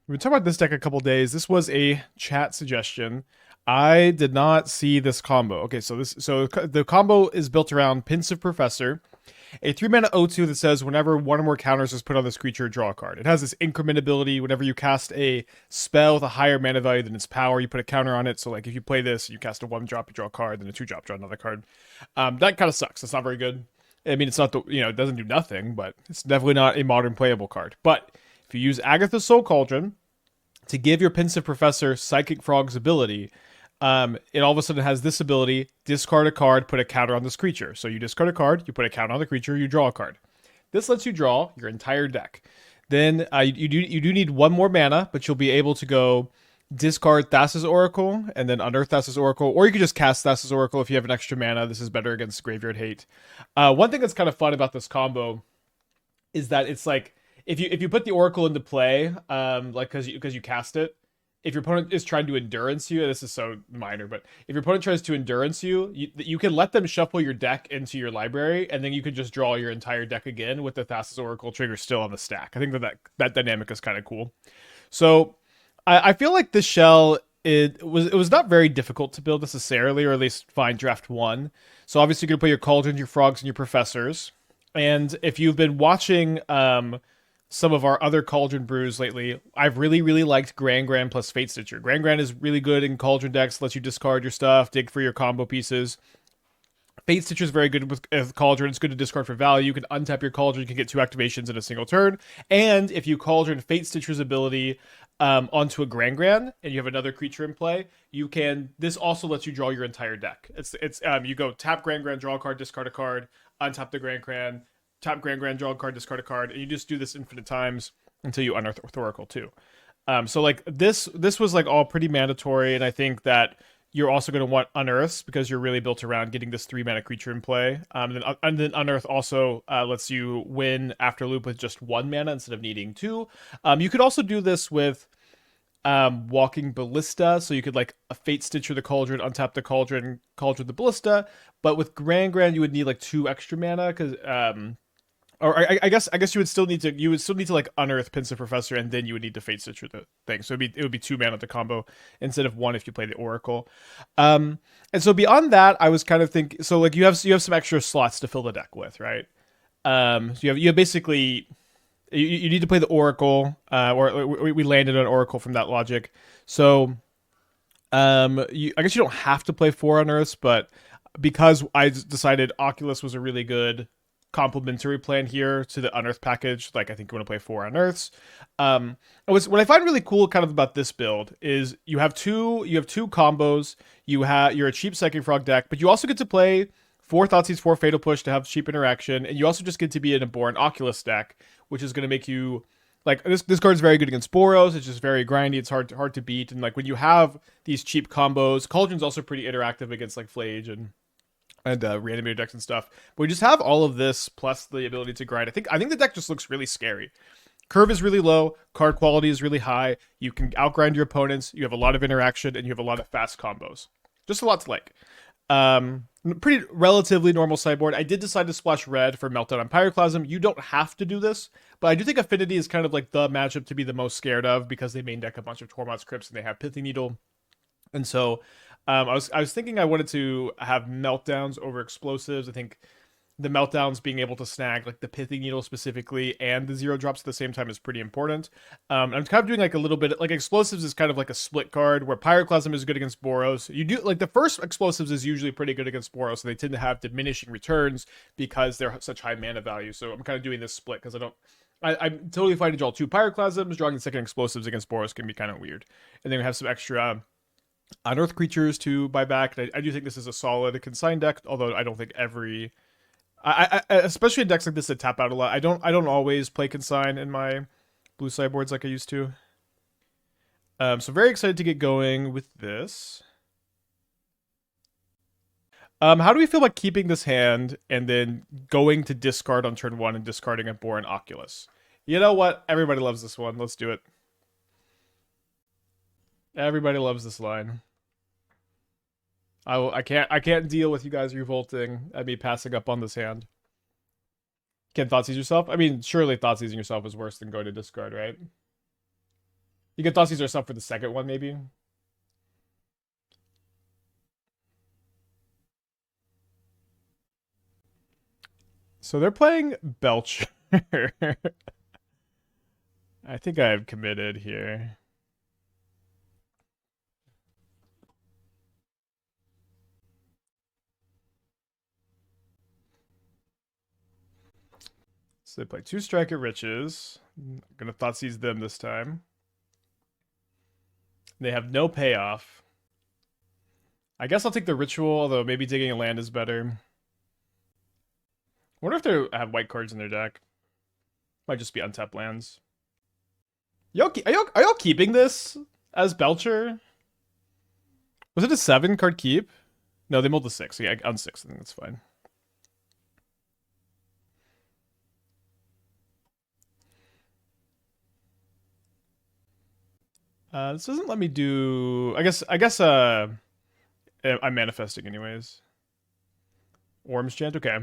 We've been talking about this deck a couple days. This was a chat suggestion. I did not see this combo. Okay, so the combo is built around Pensive Professor, a 3 mana O2 that says whenever one or more counters is put on this creature, draw a card. It has this increment ability. Whenever you cast a spell with a higher mana value than its power, you put a counter on it. So like if you play this, you cast a 1 drop, you draw a card, then a 2 drop, draw another card. That kind of sucks. It's not very good. I mean, it's not the it doesn't do nothing, but it's definitely not a modern playable card. But if you use Agatha's Soul Cauldron to give your Pensive Professor Psychic Frog's ability, it all of a sudden has this ability: discard a card, put a counter on this creature. So you discard a card, you put a counter on the creature, you draw a card. This lets you draw your entire deck. Then you do need one more mana, but you'll be able to go discard Thassa's Oracle and then unearth Thassa's Oracle, or you could just cast Thassa's Oracle if you have an extra mana. This is better against Graveyard Hate. One thing that's kind of fun about this combo is that it's like if you put the Oracle into play, like because you cast it, if your opponent is trying to endurance you, this is so minor, but if your opponent tries to endurance you can let them shuffle your deck into your library, and then you can just draw your entire deck again with the Thassa's Oracle trigger still on the stack. I think that dynamic is kind of cool. So I feel like this shell it was not very difficult to build necessarily, or at least find draft one. So obviously you're gonna put your cauldrons, your frogs, and your professors. And if you've been watching some of our other Cauldron brews lately, I've really liked Gran-Gran plus Fatestitcher. Gran-Gran is really good in Cauldron decks, lets you discard your stuff, dig for your combo pieces. Fatestitcher is very good with Cauldron. It's good to discard for value. You can untap your Cauldron. You can get 2 activations in a single turn. And if you Cauldron Fatestitcher's ability onto a Gran-Gran and you have another creature in play, you can. This also lets you draw your entire deck. It's you go tap Gran-Gran, draw a card, discard a card, untap the Gran-Gran, tap Gran-Gran, draw a card, discard a card, and you just do this infinite times until you unearth Oracle too. So like this was like all pretty mandatory, and I think that you're also going to want Unearths because you're really built around getting this 3 mana creature in play. And then Unearth also lets you win after loop with just 1 mana instead of needing 2. You could also do this with Walking Ballista, so you could like a Fatestitcher the Cauldron, untap the Cauldron, Cauldron the Ballista. But with Gran-Gran, you would need like 2 extra mana because or I guess you would still need to like unearth Pensive Professor, and then you would need to Fatestitcher the thing. So it would be 2 mana to combo instead of 1 if you play the Oracle. And so beyond that, I was kind of thinking, so like you have some extra slots to fill the deck with, right? So you have basically you need to play the Oracle, or we landed on Oracle from that logic. So I guess you don't have to play 4 Unearths, but because I decided Oculus was a really good complementary plan here to the Unearth package. Like I think you want to play 4 Unearths. What I find really cool kind of about this build is you have two combos. You're a cheap Psychic Frog deck, but you also get to play 4 Thoughtseize, 4 Fatal Push to have cheap interaction, and you also just get to be an Abhorrent Oculus deck, which is going to make you like this card is very good against Boros. It's just very grindy. It's hard to beat, and like when you have these cheap combos, Cauldron's also pretty interactive against like Flage and reanimator decks and stuff. But we just have all of this plus the ability to grind. I think the deck just looks really scary. Curve is really low, card quality is really high. You can outgrind your opponents. You have a lot of interaction, and you have a lot of fast combos. Just a lot to like. Pretty relatively normal sideboard. I did decide to splash red for Meltdown and Pyroclasm. You don't have to do this, but I do think Affinity is kind of like the matchup to be the most scared of because they main deck a bunch of Tormod's Crypts and they have Pithing Needle. And so I was thinking I wanted to have meltdowns over explosives. I think the meltdowns being able to snag like the Pithing Needle specifically and the 0 drops at the same time is pretty important. I'm kind of doing like a little bit like explosives is kind of like a split card where Pyroclasm is good against Boros. You do like the first explosives is usually pretty good against Boros, and they tend to have diminishing returns because they're such high mana value. So I'm kind of doing this split because I'm totally fine to draw 2 Pyroclasms. Drawing the second explosives against Boros can be kind of weird, and then we have some extra unearth creatures to buy back. I do think this is a solid consign deck, although I don't think every especially in decks like this that tap out a lot. I don't always play consign in my blue sideboards like I used to. So very excited to get going with this. How do we feel about keeping this hand and then going to discard on turn 1 and discarding a Abhorrent Oculus? You know what? Everybody loves this one. Let's do it. Everybody loves this line. I can't deal with you guys revolting at me passing up on this hand. Can Thoughtseize yourself? I mean, surely Thoughtseizing yourself is worse than going to discard, right? You can Thoughtseize yourself for the second one, maybe. So they're playing Belcher. I think I've committed here. So they play 2 Striker Riches. I'm gonna Thoughtseize them this time. They have no payoff. I guess I'll take the Ritual, although maybe digging a land is better. I wonder if they have white cards in their deck. Might just be untapped lands. Are y'all keeping this as Belcher? Was it a 7 card keep? No, they mulled the 6. Yeah, on 6, I think that's fine. This doesn't let me do. I guess. I'm manifesting anyways. Worms chant. Okay.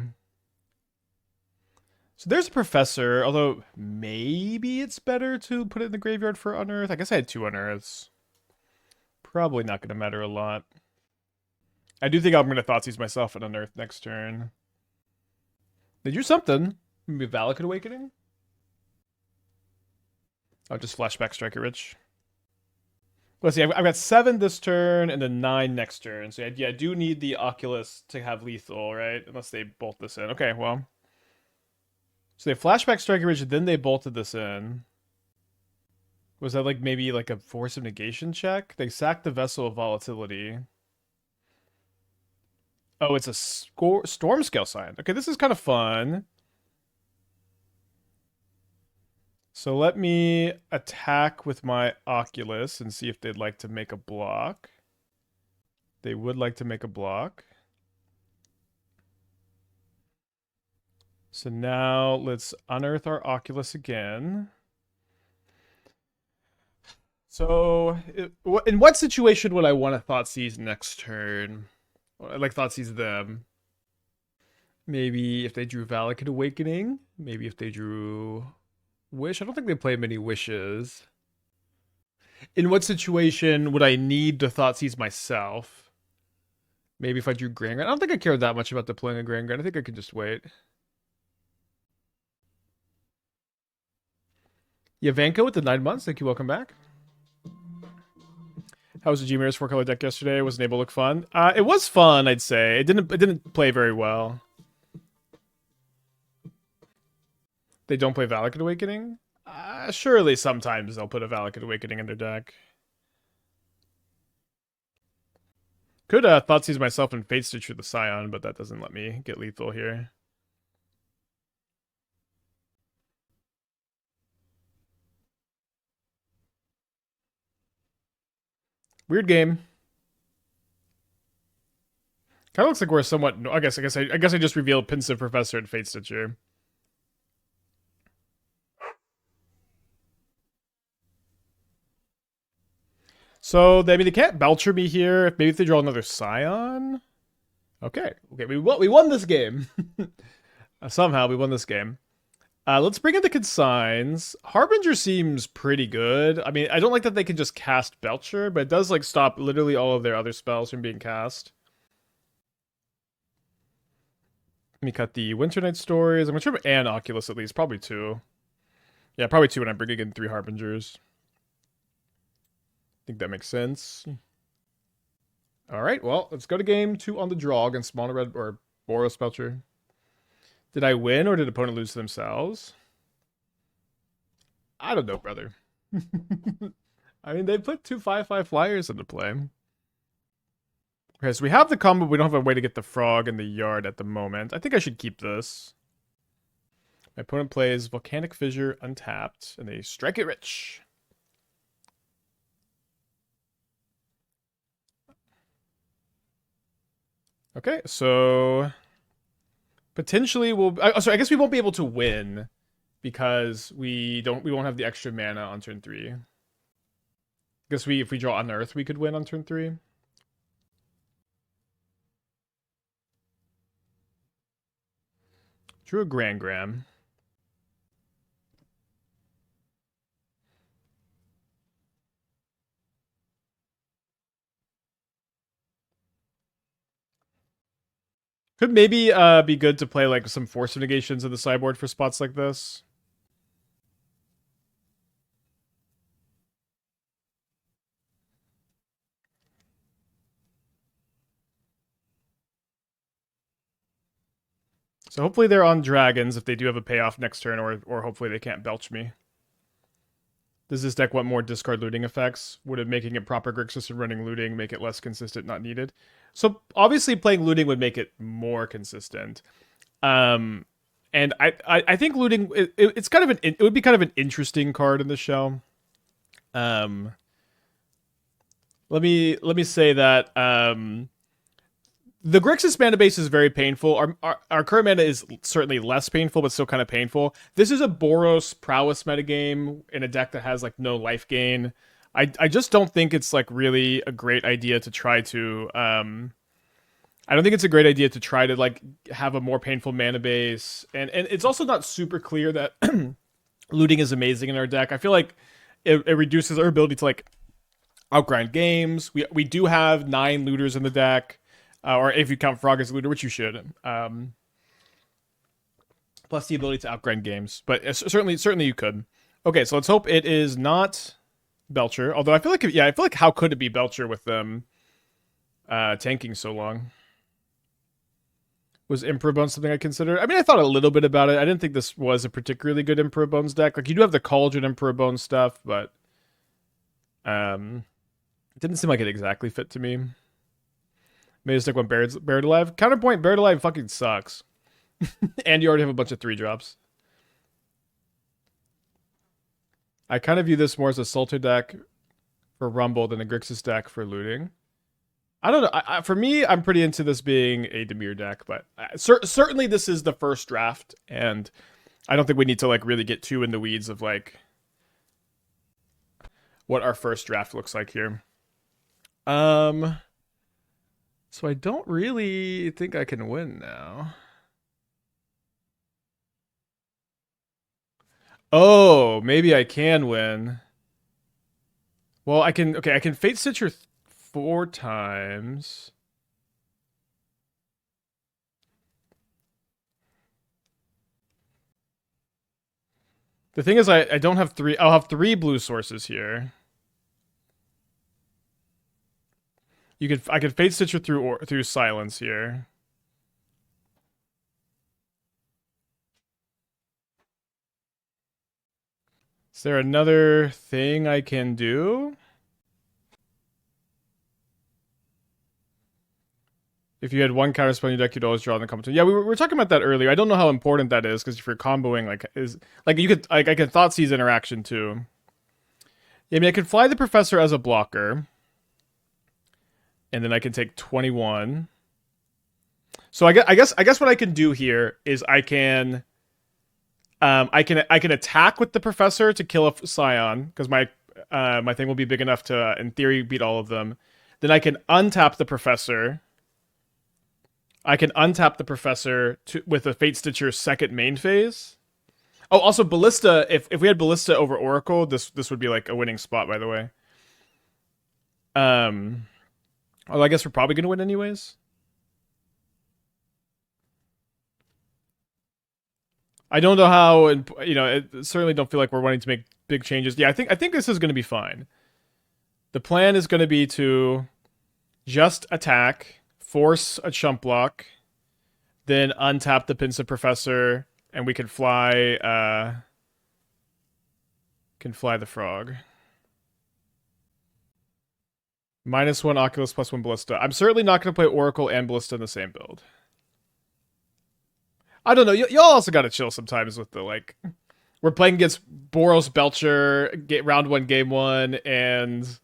So there's a professor. Although maybe it's better to put it in the graveyard for Unearth. I guess I had 2 Unearths. Probably not going to matter a lot. I do think I'm going to Thoughtseize myself at Unearth next turn. They do something. Maybe Valakut Awakening. I'll just flashback Striker Rich. Let's see, I've got 7 this turn and then 9 next turn. So yeah, I do need the Oculus to have lethal, right? Unless they bolt this in. Okay, well. So they flashback Striker Ridge, then they bolted this in. Was that like maybe like a Force of Negation check? They sacked the Vessel of Volatility. Oh, it's a Storm Scale sign. Okay, this is kind of fun. So let me attack with my Oculus and see if they'd like to make a block. They would like to make a block. So now let's unearth our Oculus again. So in what situation would I want to Thoughtseize next turn? I'd like Thoughtseize them. Maybe if they drew Valakut Awakening. Maybe if they drew Wish. I don't think they play many Wishes. In what situation would I need to Thoughtseize myself? Maybe if I drew Gran-Gran. I don't think I care that much about deploying a Gran-Gran. I think I could just wait. Yavanko with the 9 months. Thank you. Welcome back. How was the G-Mirror's 4-color deck yesterday? Was Enable look fun? It was fun, I'd say. It didn't play very well. They don't play Valakut Awakening? Surely sometimes they'll put a Valakut Awakening in their deck. Could Thoughtseize myself and Fatestitcher the Scion, but that doesn't let me get lethal here. Weird game. Kind of looks like we're somewhat. I guess I just revealed Pensive Professor and Fatestitcher. So they can't Belcher me here. Maybe if they draw another Scion. Okay, we won this game. Somehow we won this game. Let's bring in the consigns. Harbinger seems pretty good. I mean, I don't like that they can just cast Belcher, but it does like stop literally all of their other spells from being cast. Let me cut the Winter Night Stories. I'm gonna try an Oculus at least, probably 2. Yeah, probably 2 when I'm bringing in 3 Harbingers. I think that makes sense. All right, well, let's go to game 2 on the draw against Mono Red or Boros Belcher. Did I win or did opponent lose to themselves? I don't know, brother. I mean, they put 2 5/5 flyers into play. Okay, so we have the combo. We don't have a way to get the frog in the yard at the moment. I think I should keep this. My opponent plays Volcanic Fissure untapped, and they strike it rich. Okay, so potentially we'll. So I guess we won't be able to win because we won't have the extra mana on turn 3. I guess if we draw Unearth, we could win on turn 3. Drew a Gran-Gran. Could maybe be good to play like some Force of Negations in the sideboard for spots like this. So hopefully they're on dragons if they do have a payoff next turn, or hopefully they can't belch me. Does this deck want more discard looting effects? Would it making it proper Grixis and running looting make it less consistent, not needed? So obviously playing looting would make it more consistent. And I think looting it's kind of it would be kind of an interesting card in the show. Let me say that the Grixis mana base is very painful. Our current mana is certainly less painful, but still kind of painful. This is a Boros prowess metagame in a deck that has like no life gain. I just don't think it's like really a great idea to try to I don't think it's a great idea to try to like have a more painful mana base. And it's also not super clear that looting is amazing in our deck. I feel like it reduces our ability to like outgrind games. We do have 9 looters in the deck. Or if you count Frog as a looter, which you should. Plus the ability to outgrind games. But certainly you could. Okay, so let's hope it is not Belcher. Although I feel like how could it be Belcher with them tanking so long? Was Emperor Bones something I considered? I mean, I thought a little bit about it. I didn't think this was a particularly good Emperor Bones deck. Like, you do have the Cauldron Emperor Bones stuff, but it didn't seem like it exactly fit to me. Maybe stick one Buried Alive. Counterpoint, Buried Alive fucking sucks. And you already have a bunch of 3-drops. I kind of view this more as a Sultai deck for Rumble than a Grixis deck for looting. I don't know. For me, I'm pretty into this being a Dimir deck, but certainly this is the first draft, and I don't think we need to like really get too in the weeds of like what our first draft looks like here. So I don't really think I can win now. Oh, maybe I can win. Well, I can. Okay, I can Fatestitcher 4 times. The thing is, I don't have 3. I'll have 3 blue sources here. I could Fatestitcher through silence here. Is there another thing I can do? If you had one counterspell in your deck, you'd always draw in the competition. Yeah, we were talking about that earlier. I don't know how important that is, because if you're comboing, you could I could Thoughtseize interaction too. Yeah, I mean, I could fly the Professor as a blocker, and then I can take 21. So I guess what I can do here is I can attack with the Professor to kill a Scion, because my thing will be big enough to in theory beat all of them. Then I can untap the Professor. With a Fatestitcher second main phase. Oh, also Ballista. If we had Ballista over Oracle, this would be like a winning spot, by the way. Although I guess we're probably gonna win anyways. I don't know how, certainly don't feel like we're wanting to make big changes. Yeah, I think this is gonna be fine. The plan is gonna be to just attack, force a chump block, then untap the Pensive Professor, and we can fly the frog. -1 Oculus, +1 Ballista. I'm certainly not going to play Oracle and Ballista in the same build. I don't know. Y'all also got to chill sometimes with the, like... We're playing against Boros Belcher, round 1, game 1, and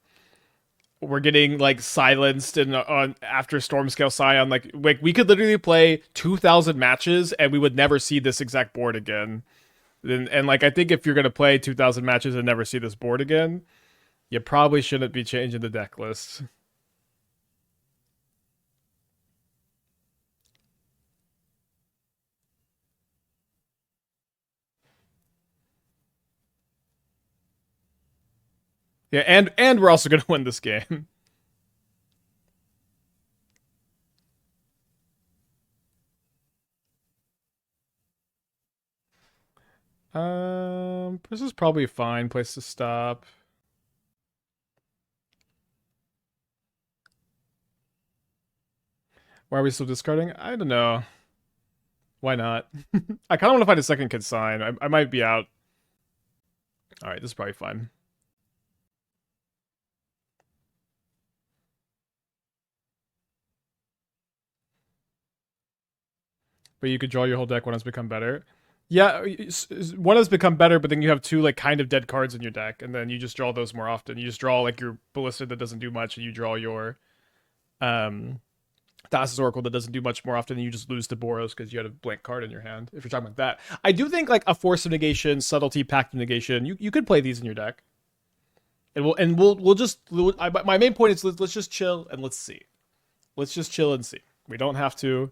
we're getting, like, silenced after Stormscale Scion. Like, we could literally play 2,000 matches, and we would never see this exact board again. And like, I think if you're going to play 2,000 matches and never see this board again, you probably shouldn't be changing the deck list. Yeah, and we're also going to win this game. This is probably a fine place to stop. Why are we still discarding? I don't know. Why not? I kind of want to find a second Consign. I might be out. All right, this is probably fine. But you could draw your whole deck when it's become better. Yeah, one has become better, but then you have two like kind of dead cards in your deck, and then you just draw those more often. You just draw like your Ballista that doesn't do much, and you draw your Thassa's Oracle that doesn't do much more often, and you just lose to Boros because you had a blank card in your hand. If you're talking about that, I do think like a Force of Negation, Subtlety, Pact of Negation, you could play these in your deck, and we'll just my main point is let's just chill and let's see. Let's just chill and see. We don't have to.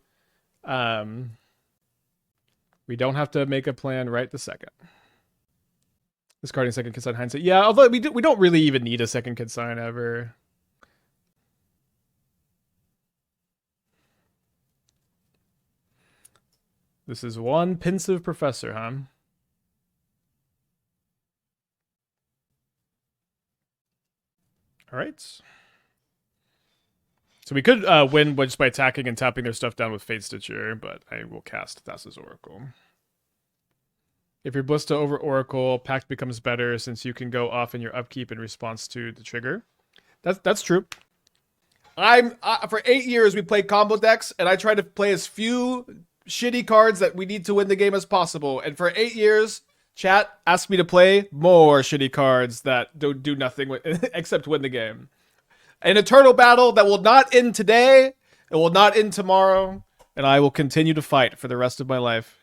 We don't have to make a plan right this second. Discarding second Consign hindsight. Yeah, although we don't really even need a second Consign ever. This is one Pensive Professor, huh? All right. So we could win just by attacking and tapping their stuff down with Fatestitcher, but I will cast Thassa's Oracle. If your Ballista over Oracle, Pact becomes better since you can go off in your upkeep in response to the trigger. That's true. For 8 years we played combo decks, and I tried to play as few shitty cards that we need to win the game as possible. And for 8 years, chat asked me to play more shitty cards that don't do nothing except win the game. An eternal battle that will not end today, it will not end tomorrow, and I will continue to fight for the rest of my life.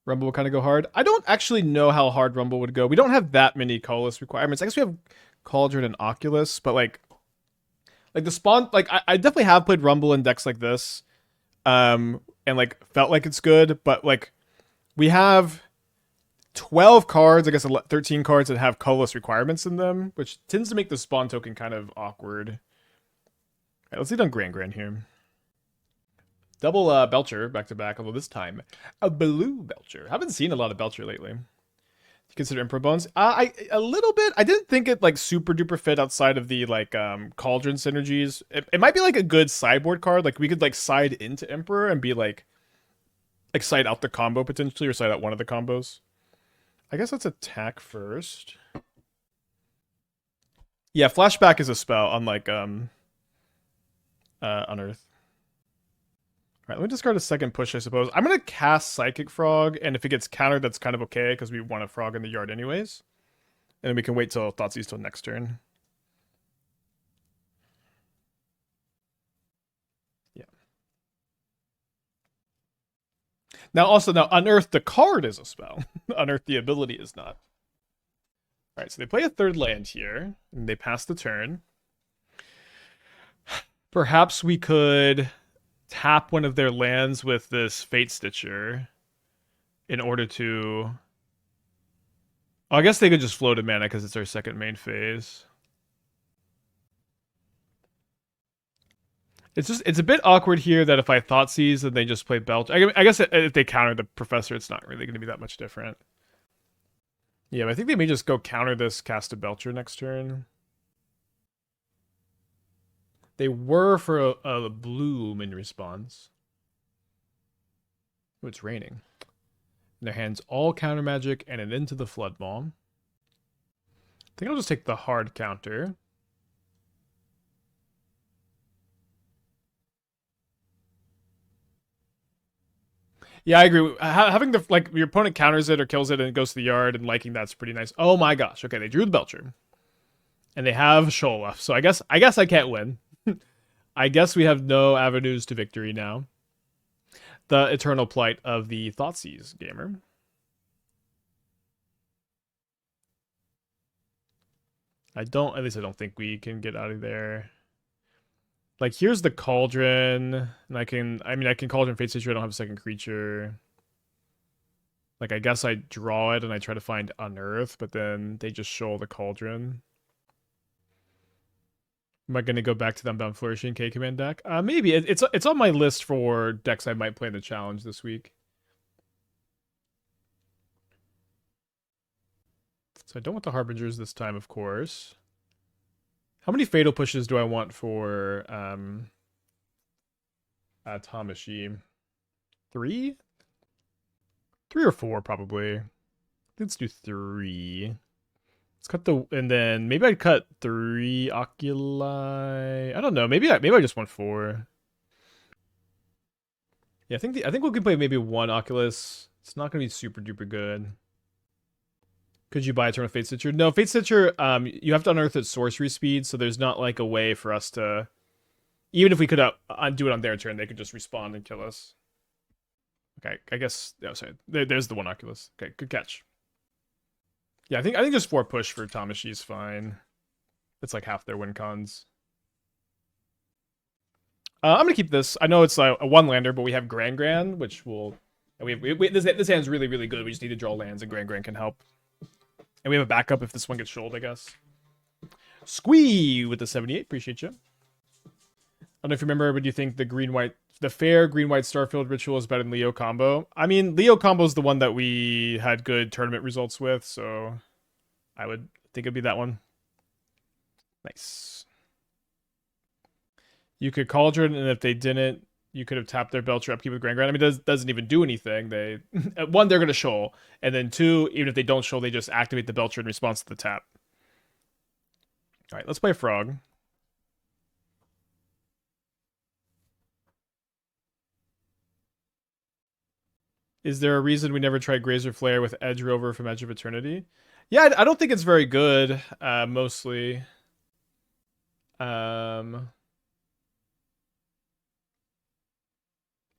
Rumble will kind of go hard. I don't actually know how hard Rumble would go. We don't have that many colorless requirements. I guess we have Cauldron and Oculus, but like the spawn, like I definitely have played Rumble in decks like this, and like felt like it's good, but like we have 12 cards, I guess 13 cards that have colorless requirements in them, which tends to make the spawn token kind of awkward. All right, let's lead on Gran-Gran here. Double Belcher back to back, although this time a blue Belcher. Haven't seen a lot of Belcher lately. Do you consider Emperor Bones? A little bit. I didn't think it like super duper fit outside of the like Cauldron synergies. It might be like a good sideboard card. Like we could like side into Emperor and be like side out the combo potentially, or side out one of the combos. I guess let's attack first. Yeah, flashback is a spell, unlike Unearth. Alright, let me discard a second push, I suppose. I'm gonna cast Psychic Frog, and if it gets countered, that's kind of okay, because we want a frog in the yard anyways. And then we can wait till Thoughtseize till next turn. Yeah. Now Unearth the card is a spell. Unearth the ability is not. Alright, so they play a third land here, and they pass the turn. Perhaps we could tap one of their lands with this Fatestitcher in order to... Oh, I guess they could just float a mana because it's our second main phase. It's a bit awkward here that if I Thoughtseize, then they just play Belch. I guess if they counter the Professor, it's not really going to be that much different. Yeah, but I think they may just go counter this, cast a Belcher next turn. They were for a bloom in response. Oh, it's raining. In their hands, all counter magic and an into the Flood Bomb. I think I'll just take the hard counter. Yeah, I agree. Having the like your opponent counters it or kills it and it goes to the yard and liking that's pretty nice. Oh my gosh. Okay, they drew the Belcher. And they have Shoal left. So I guess I can't win. I guess we have no avenues to victory now. The eternal plight of the Thoughtseize gamer. At least I don't think we can get out of there. Like, here's the Cauldron, and I can Cauldron Fatestitcher, I don't have a second creature. Like, I guess I draw it and I try to find Unearth, but then they just show the Cauldron. Am I going to go back to the Unbound Flourishing K command deck? Maybe. It's on my list for decks I might play in the challenge this week. So I don't want the Harbingers this time, of course. How many Fatal Pushes do I want for Tamashi? 3? 3 or 4, probably. Let's do 3. Let's cut the... And then maybe I'd cut 3 Oculi. I don't know. Maybe I just want 4. Yeah, I think we can play maybe 1 Oculus. It's not going to be super duper good. Could you buy Eternal Fatestitcher? No, Fatestitcher, you have to unearth at sorcery speed, so there's not like a way for us to... Even if we could do it on their turn, they could just respawn and kill us. Okay, I guess... Oh, sorry. There's the 1 Oculus. Okay, good catch. Yeah, I think just 4 push for Tamashi is fine. It's like half their win cons. I'm gonna keep this. I know it's a 1-lander, but we have Gran-Gran, which will... This hand's really, really good. We just need to draw lands, and Gran-Gran can help. And we have a backup if this one gets shoaled, I guess. Squee with the 78. Appreciate you. I don't know if you remember, but do you think the fair green-white Starfield ritual is better than Leo combo? I mean, Leo combo is the one that we had good tournament results with, so I would think it'd be that one. Nice. You could Cauldron, and if they didn't, you could have tapped their Belcher upkeep with Gran-Gran. I mean, it doesn't even do anything. They 1, they're going to shoal. And then 2, even if they don't shoal, they just activate the Belcher in response to the tap. All right, let's play Frog. Is there a reason we never tried Grazer Flare with Edge Rover from Edge of Eternity? Yeah, I don't think it's very good, mostly.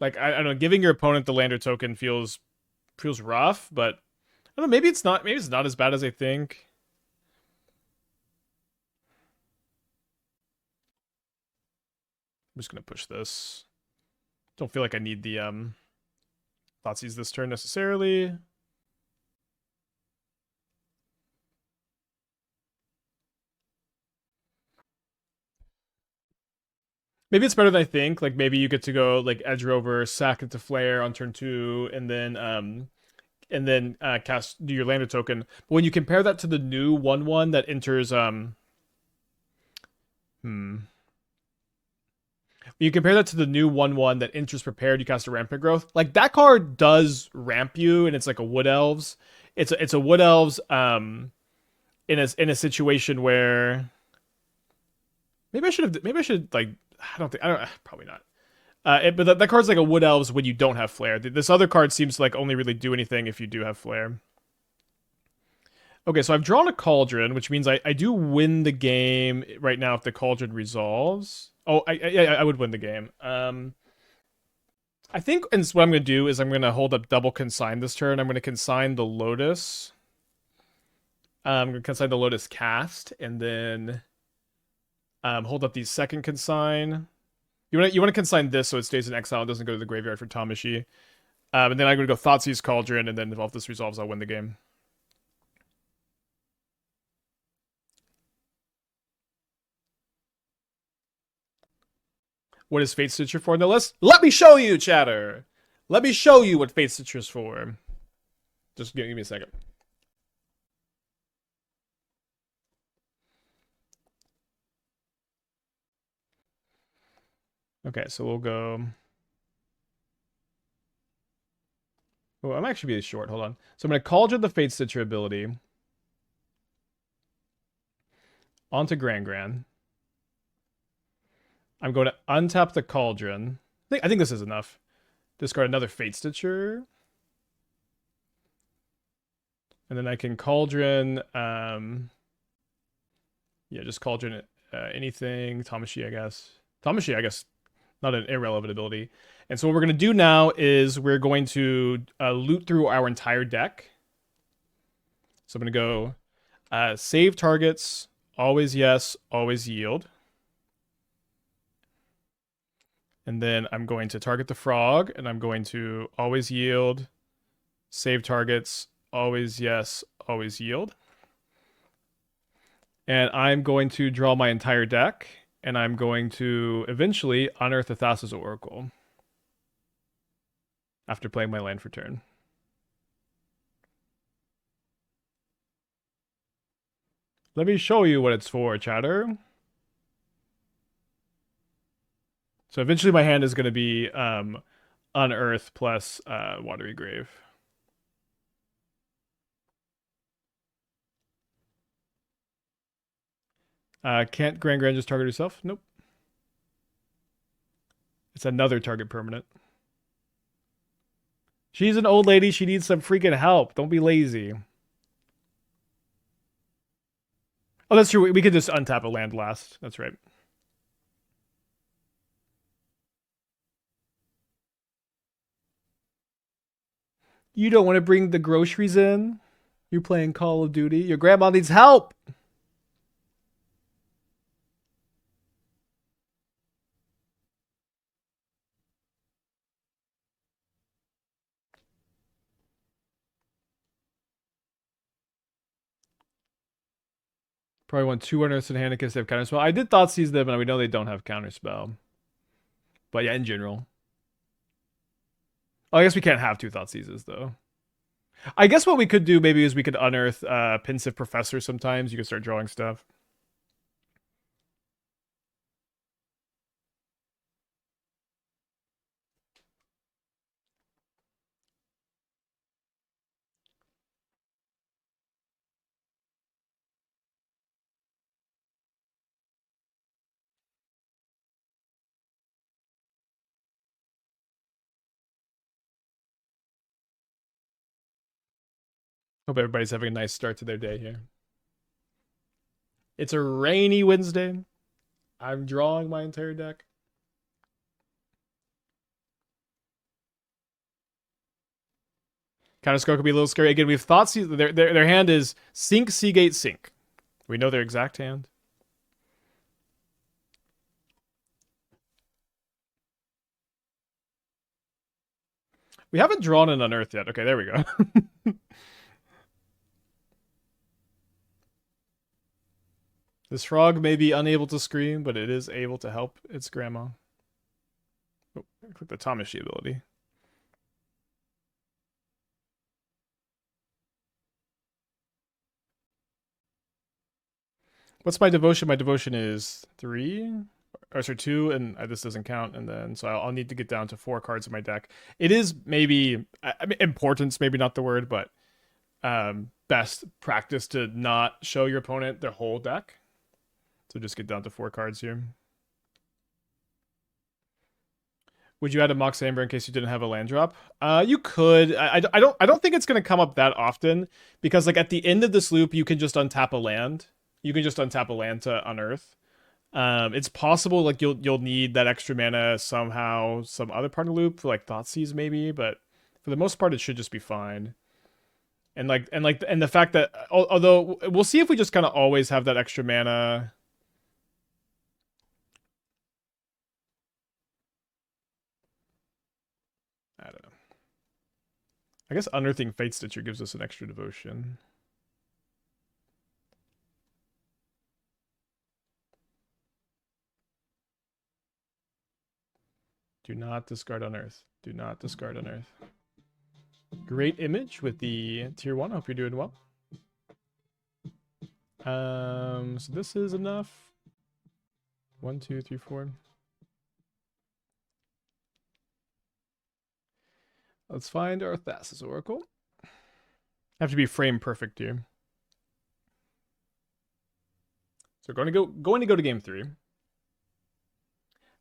Like, I don't know, giving your opponent the lander token feels rough, but I don't know, maybe it's not as bad as I think. I'm just gonna push this. Don't feel like I need the Thoughtseize this turn necessarily. Maybe it's better than I think. Like, maybe you get to go like Edge Rover, sack into Flare on turn 2, and then do your lander token. But when you compare that to the new 1/1 that enters when you compare that to the new 1/1 that enters prepared, you cast a Rampant Growth. Like, that card does ramp you, and it's like a Wood Elves. It's a Wood Elves in a situation where maybe I should like probably not. But that card's like a Wood Elves when you don't have Flare. This other card seems to like only really do anything if you do have Flare. Okay, so I've drawn a Cauldron, which means I do win the game right now if the Cauldron resolves. Oh, I would win the game. I think, and what I'm going to do is I'm going to hold up double Consign this turn. I'm going to Consign the Lotus. I'm going to Consign the Lotus cast, and then hold up the second Consign. You want to Consign this so it stays in exile and doesn't go to the graveyard for Tamashi. And then I'm going to go Thoughtseize Cauldron, and then if this resolves, I'll win the game. What is Fatestitcher for? No, let me show you, chatter. Let me show you what Fatestitcher's for. Just give me a second. Okay, so we'll go. Oh, I'm actually really short. Hold on. So I'm going to Cauldron the Fatestitcher ability onto Gran-Gran. I'm going to untap the Cauldron. I think this is enough. Discard another Fatestitcher. And then I can Cauldron, yeah, just Cauldron anything. Tamashi, I guess. Not an irrelevant ability. And so what we're going to do now is we're going to loot through our entire deck. So I'm going to go save targets, always yes, always yield. And then I'm going to target the frog, and I'm going to always yield, save targets, always yes, always yield. And I'm going to draw my entire deck, And I'm going to eventually unearth the Thassa's Oracle after playing my land for turn. Let me show you what it's for, chatter. So eventually my hand is going to be Unearth plus Watery Grave. Can't Gran-Gran just target herself? Nope. It's another target permanent. She's an old lady. She needs some freaking help. Don't be lazy. Oh, that's true. We could just untap a land last. That's right. You don't want to bring the groceries in? You're playing Call of Duty? Your grandma needs help! Probably want 2 Unearths in hand in case they have counterspell. I did Thoughtseize them, and we know they don't have counterspell. But yeah, in general. Oh, I guess we can't have 2 Thoughtseizes, though. I guess what we could do maybe is we could unearth Pensive Professor sometimes. You can start drawing stuff. Hope everybody's having a nice start to their day here. It's a rainy Wednesday. I'm drawing my entire deck. Counterscore could be a little scary. Again, we've Thoughtseize. Their hand is Sink, Seagate, Sink. We know their exact hand. We haven't drawn an Unearth yet. Okay, there we go. This frog may be unable to scream, but it is able to help its grandma. Oh, click the Thomashy ability. What's my devotion? My devotion is 3, or sorry, 2, and this doesn't count. And then so I'll need to get down to 4 cards in my deck. It is maybe I mean, importance, maybe not the word, but best practice to not show your opponent their whole deck. So just get down to 4 cards here. Would you add a Mox Amber in case you didn't have a land drop? You could. I don't think it's gonna come up that often because like at the end of this loop you can just untap a land. You can just untap a land to unearth. It's possible like you'll need that extra mana somehow, some other part of the loop, like Thoughtseize maybe, but for the most part it should just be fine. And the fact that although we'll see if we just kind of always have that extra mana. I don't know. I guess Unearthing Fatestitcher gives us an extra devotion. Do not discard Unearth. Do not discard Unearth. Great image with the tier 1. I hope you're doing well. So this is enough. 1, 2, 3, 4. Let's find our Thassa's Oracle. Have to be frame perfect here. So we're going to go to game 3.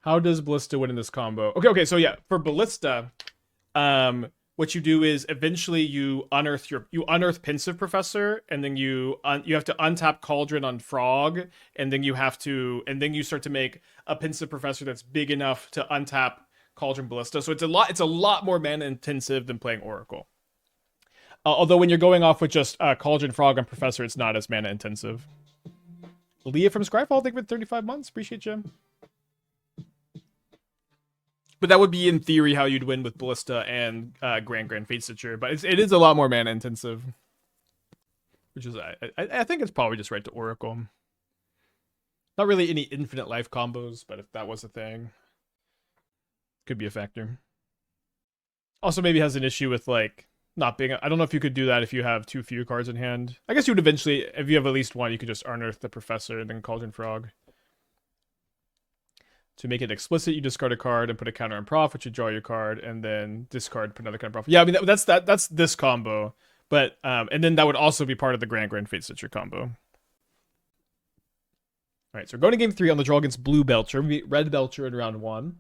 How does Ballista win in this combo? Okay, so yeah, for Ballista, what you do is eventually you unearth Pensive Professor, and then you have to untap Cauldron on Frog, and then you start to make a Pensive Professor that's big enough to untap Cauldron Ballista. So it's a lot more mana intensive than playing Oracle. Although when you're going off with just Cauldron, Frog, and Professor, it's not as mana intensive. Leah from Scryfall, thank you for 35 months. Appreciate you. But that would be, in theory, how you'd win with Ballista and Gran-Gran Fatestitcher. But it is a lot more mana intensive. Which is, I think it's probably just right to Oracle. Not really any infinite life combos, but if that was a thing, could be a factor. Also, maybe has an issue with like not being. I don't know if you could do that if you have too few cards in hand. I guess you would eventually, if you have at least one, you could just Unearth the Professor and then Cauldron Frog. To make it explicit, you discard a card and put a counter on Prof, which you draw your card, and then discard, put another counter on Prof. Yeah, I mean that's this combo, but and then that would also be part of the Gran-Gran Fatestitcher combo. All right, so we're going to game 3 on the draw against Blue Belcher. We meet Red Belcher in round 1.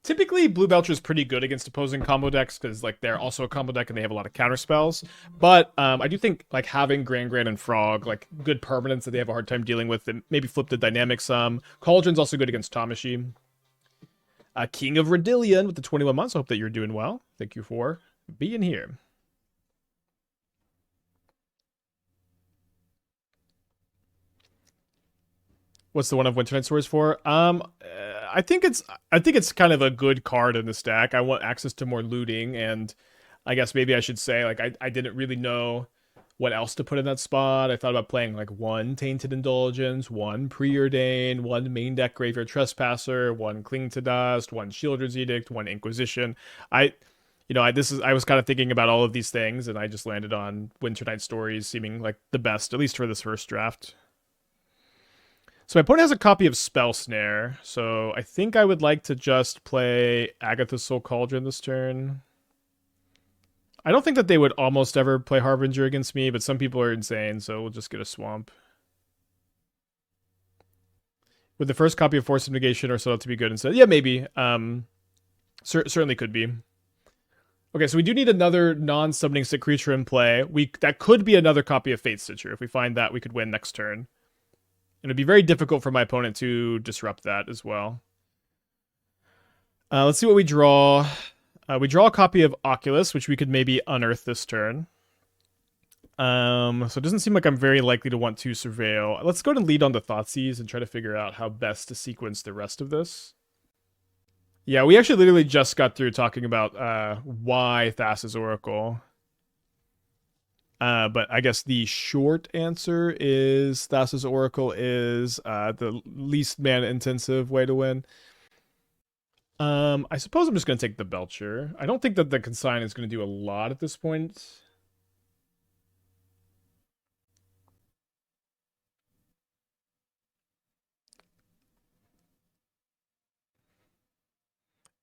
Typically, Blue Belcher is pretty good against opposing combo decks because like they're also a combo deck and they have a lot of counter spells. But I do think like having Gran-Gran and Frog, like good permanents that they have a hard time dealing with, and maybe flip the dynamic some. Cauldron's also good against Tamashi. King of Redillion with the 21 months. I hope that you're doing well. Thank you for being here. What's the one of Winter Night Swords for? I think it's kind of a good card in the stack. I want access to more looting, and I guess maybe I should say like I didn't really know what else to put in that spot. I thought about playing like one Tainted Indulgence, one Preordain, one main deck Graveyard Trespasser, one Cling to Dust, one Shieldred's Edict, one Inquisition. I was kind of thinking about all of these things, and I just landed on Winter Night Stories seeming like the best, at least for this first draft. So my opponent has a copy of Spell Snare, so I think I would like to just play Agatha's Soul Cauldron this turn. I don't think that they would almost ever play Harbinger against me, but some people are insane, so we'll just get a Swamp. Would the first copy of Force of Negation or set up to be good instead? Yeah, maybe. Certainly could be. Okay, so we do need another non-summoning sick creature in play. That could be another copy of Fatestitcher. If we find that, we could win next turn. And it'd be very difficult for my opponent to disrupt that as well. Let's see what we draw. We draw a copy of Oculus, which we could maybe unearth this turn. So it doesn't seem like I'm very likely to want to Surveil. Let's go to lead on the Thoughtseize and try to figure out how best to sequence the rest of this. Yeah, we actually literally just got through talking about why Thassa's Oracle. But I guess the short answer is Thassa's Oracle is the least mana-intensive way to win. I suppose I'm just going to take the Belcher. I don't think that the Consign is going to do a lot at this point.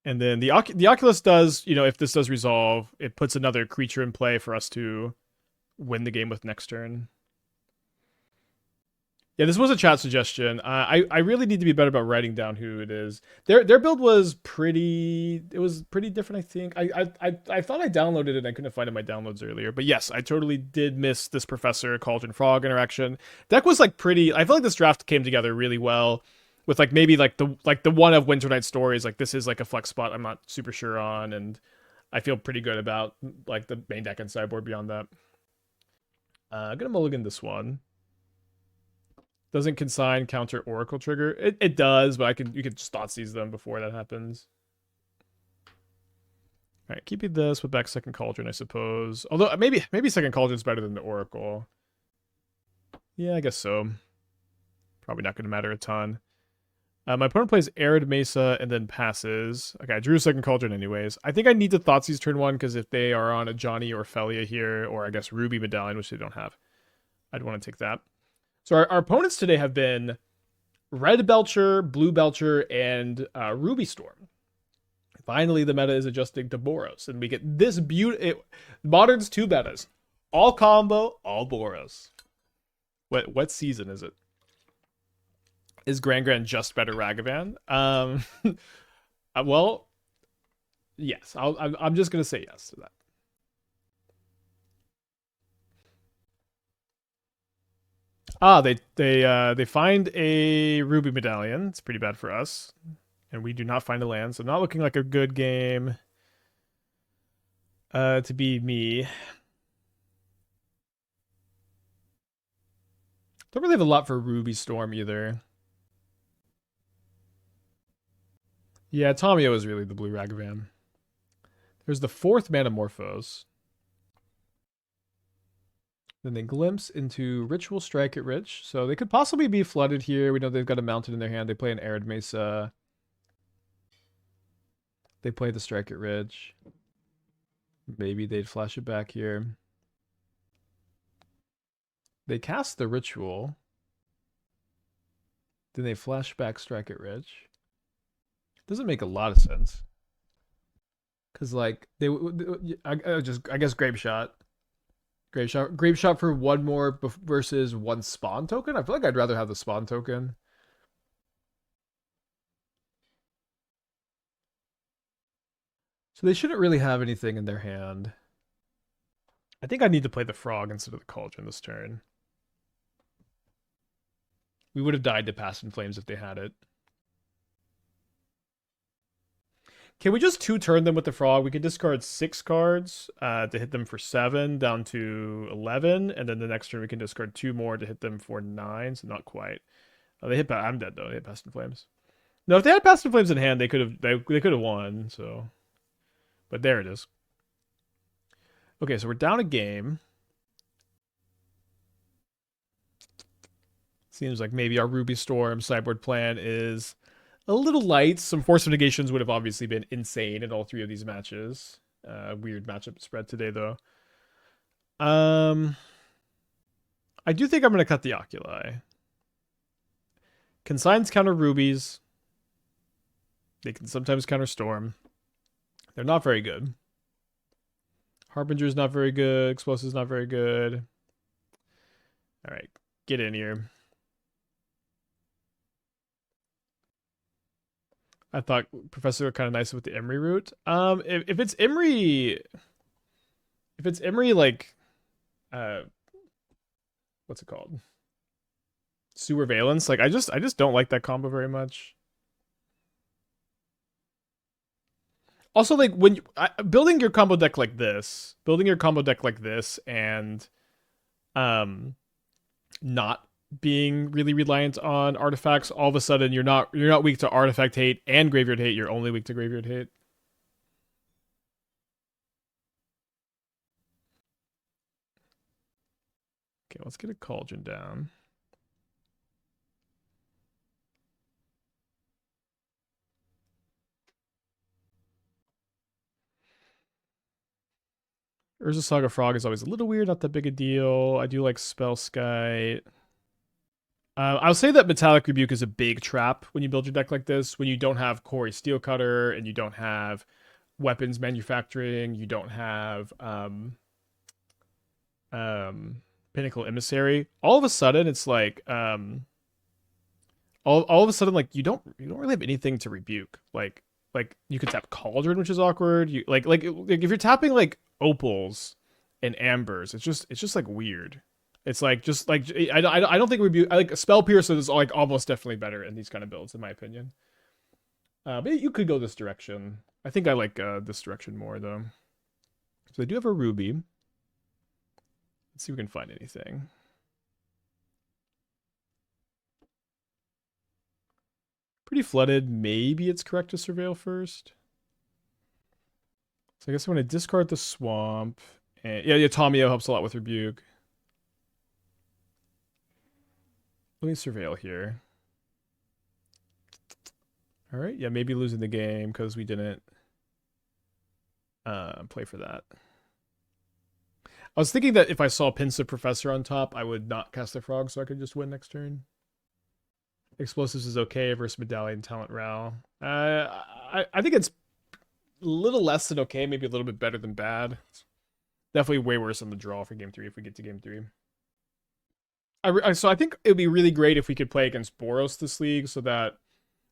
And then the Oculus does, if this does resolve, it puts another creature in play for us to win the game with next turn. Yeah, this was a chat suggestion. I really need to be better about writing down who it is. Their build was pretty different, I think. I thought I downloaded it and I couldn't find it in my downloads earlier. But yes, I totally did miss this Professor Cauldron Frog interaction. Deck was like pretty. I feel like this draft came together really well. With like maybe like the one of Winter Night Stories, like this is like a flex spot I'm not super sure on, and I feel pretty good about like the main deck and sideboard beyond that. I'm gonna mulligan this one. Doesn't Consign counter Oracle trigger? It does, but you can just Thoughtseize them before that happens. All right, keeping this with back second Cauldron, I suppose. Although maybe second Cauldron's better than the Oracle. Yeah, I guess so. Probably not going to matter a ton. My opponent plays Arid Mesa and then passes. Okay, I drew a second Cauldron anyways. I think I need to Thoughtseize turn 1 because if they are on a Johnny or Felia here, or I guess Ruby Medallion, which they don't have, I'd want to take that. So our opponents today have been Red Belcher, Blue Belcher, and Ruby Storm. Finally, the meta is adjusting to Boros, and we get this Modern's 2 metas. All combo, all Boros. What season is it? Is Gran-Gran just better Ragavan? Well, yes. I'm just gonna say yes to that. They find a Ruby Medallion. It's pretty bad for us, and we do not find a land, so not looking like a good game. To be me. Don't really have a lot for Ruby Storm either. Yeah, Tomio is really the blue Ragavan. There's the 4th Manamorphose. Then they glimpse into Ritual Strike at Rich. So they could possibly be flooded here. We know they've got a Mountain in their hand. They play an Arid Mesa. They play the Strike at Ridge. Maybe they'd flash it back here. They cast the Ritual. Then they flash back Strike at Ridge. Doesn't make a lot of sense. Because, like, I guess Grape Shot. Grape Shot for one more versus one spawn token? I feel like I'd rather have the spawn token. So they shouldn't really have anything in their hand. I think I need to play the Frog instead of the Cauldron this turn. We would have died to Past in Flames if they had it. Can we just two-turn them with the Frog? We could discard 6 cards to hit them for 7, down to 11, and then the next turn we can discard 2 more to hit them for 9, so not quite. Oh, they hit. I'm dead though. They hit Past in Flames. No, if they had Past in Flames in hand, they could have. They could have won. So, but there it is. Okay, so we're down a game. Seems like maybe our Ruby Storm sideboard plan is a little light. Some Force of Negations would have obviously been insane in all 3 of these matches. Weird matchup spread today, though. I do think I'm going to cut the Oculi. Consigns counter Rubies. They can sometimes counter Storm. They're not very good. Harbinger's not very good. Explosive's not very good. All right, get in here. I thought Professor was kind of nice with the Emery route. If it's Emery, like, what's it called? Sewer Valence. Like, I just don't like that combo very much. Also, like, when building your combo deck like this, and not being really reliant on artifacts, all of a sudden you're not weak to artifact hate and graveyard hate. You're only weak to graveyard hate. Okay, let's get a Cauldron down. Urza Saga Frog is always a little weird, not that big a deal. I do like Spellskite. I'll say that Metallic Rebuke is a big trap when you build your deck like this. When you don't have Quarry Steelcutter and you don't have weapons manufacturing, you don't have Pinnacle Emissary. All of a sudden, it's like all of a sudden, like you don't really have anything to rebuke. Like you could tap Cauldron, which is awkward. You like if you're tapping like Opals and Ambers, it's just like weird. It's like just like I don't think rebuke. I like Spell Piercer is like almost definitely better in these kind of builds, in my opinion. But you could go this direction. I think I like this direction more though. So they do have a Ruby. Let's see if we can find anything. Pretty flooded. Maybe it's correct to Surveil first. So I guess I'm going to discard the Swamp. And yeah, Tomio helps a lot with Rebuke. Let me Surveil here. All right, yeah, maybe losing the game because we didn't play for that. I was thinking that if I saw Pensive Professor on top, I would not cast the Frog so I could just win next turn. Explosives is okay versus Medallion Talent Row. I think it's a little less than okay, maybe a little bit better than bad. It's definitely way worse on the draw for game 3 if we get to game 3. So I think it would be really great if we could play against Boros this league so that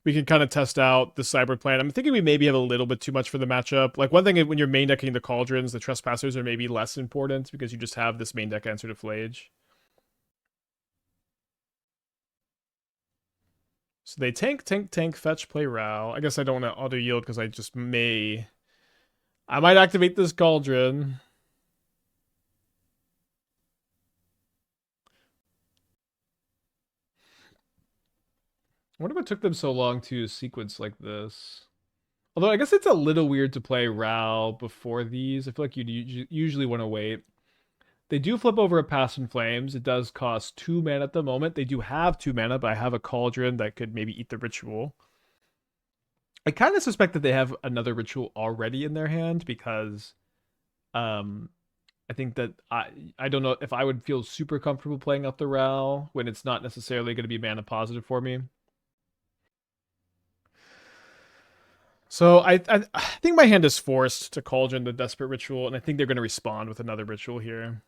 we can kind of test out the Cyber plan. I'm thinking we maybe have a little bit too much for the matchup. Like one thing, when you're main decking the Cauldrons, the Trespassers are maybe less important because you just have this main deck answer to Flage. So they tank, fetch, play Row. I guess I don't want to auto yield because I just may. I might activate this Cauldron. I wonder what took them so long to sequence like this. Although I guess it's a little weird to play Row before these. I feel like you'd usually want to wait. They do flip over a Past in Flames. It does cost 2 mana at the moment. They do have 2 mana, but I have a Cauldron that could maybe eat the ritual. I kind of suspect that they have another ritual already in their hand because um I think that I don't know if I would feel super comfortable playing up the Ral when it's not necessarily going to be mana positive for me. So I think my hand is forced to Cauldron the Desperate Ritual, and I think they're going to respond with another ritual here.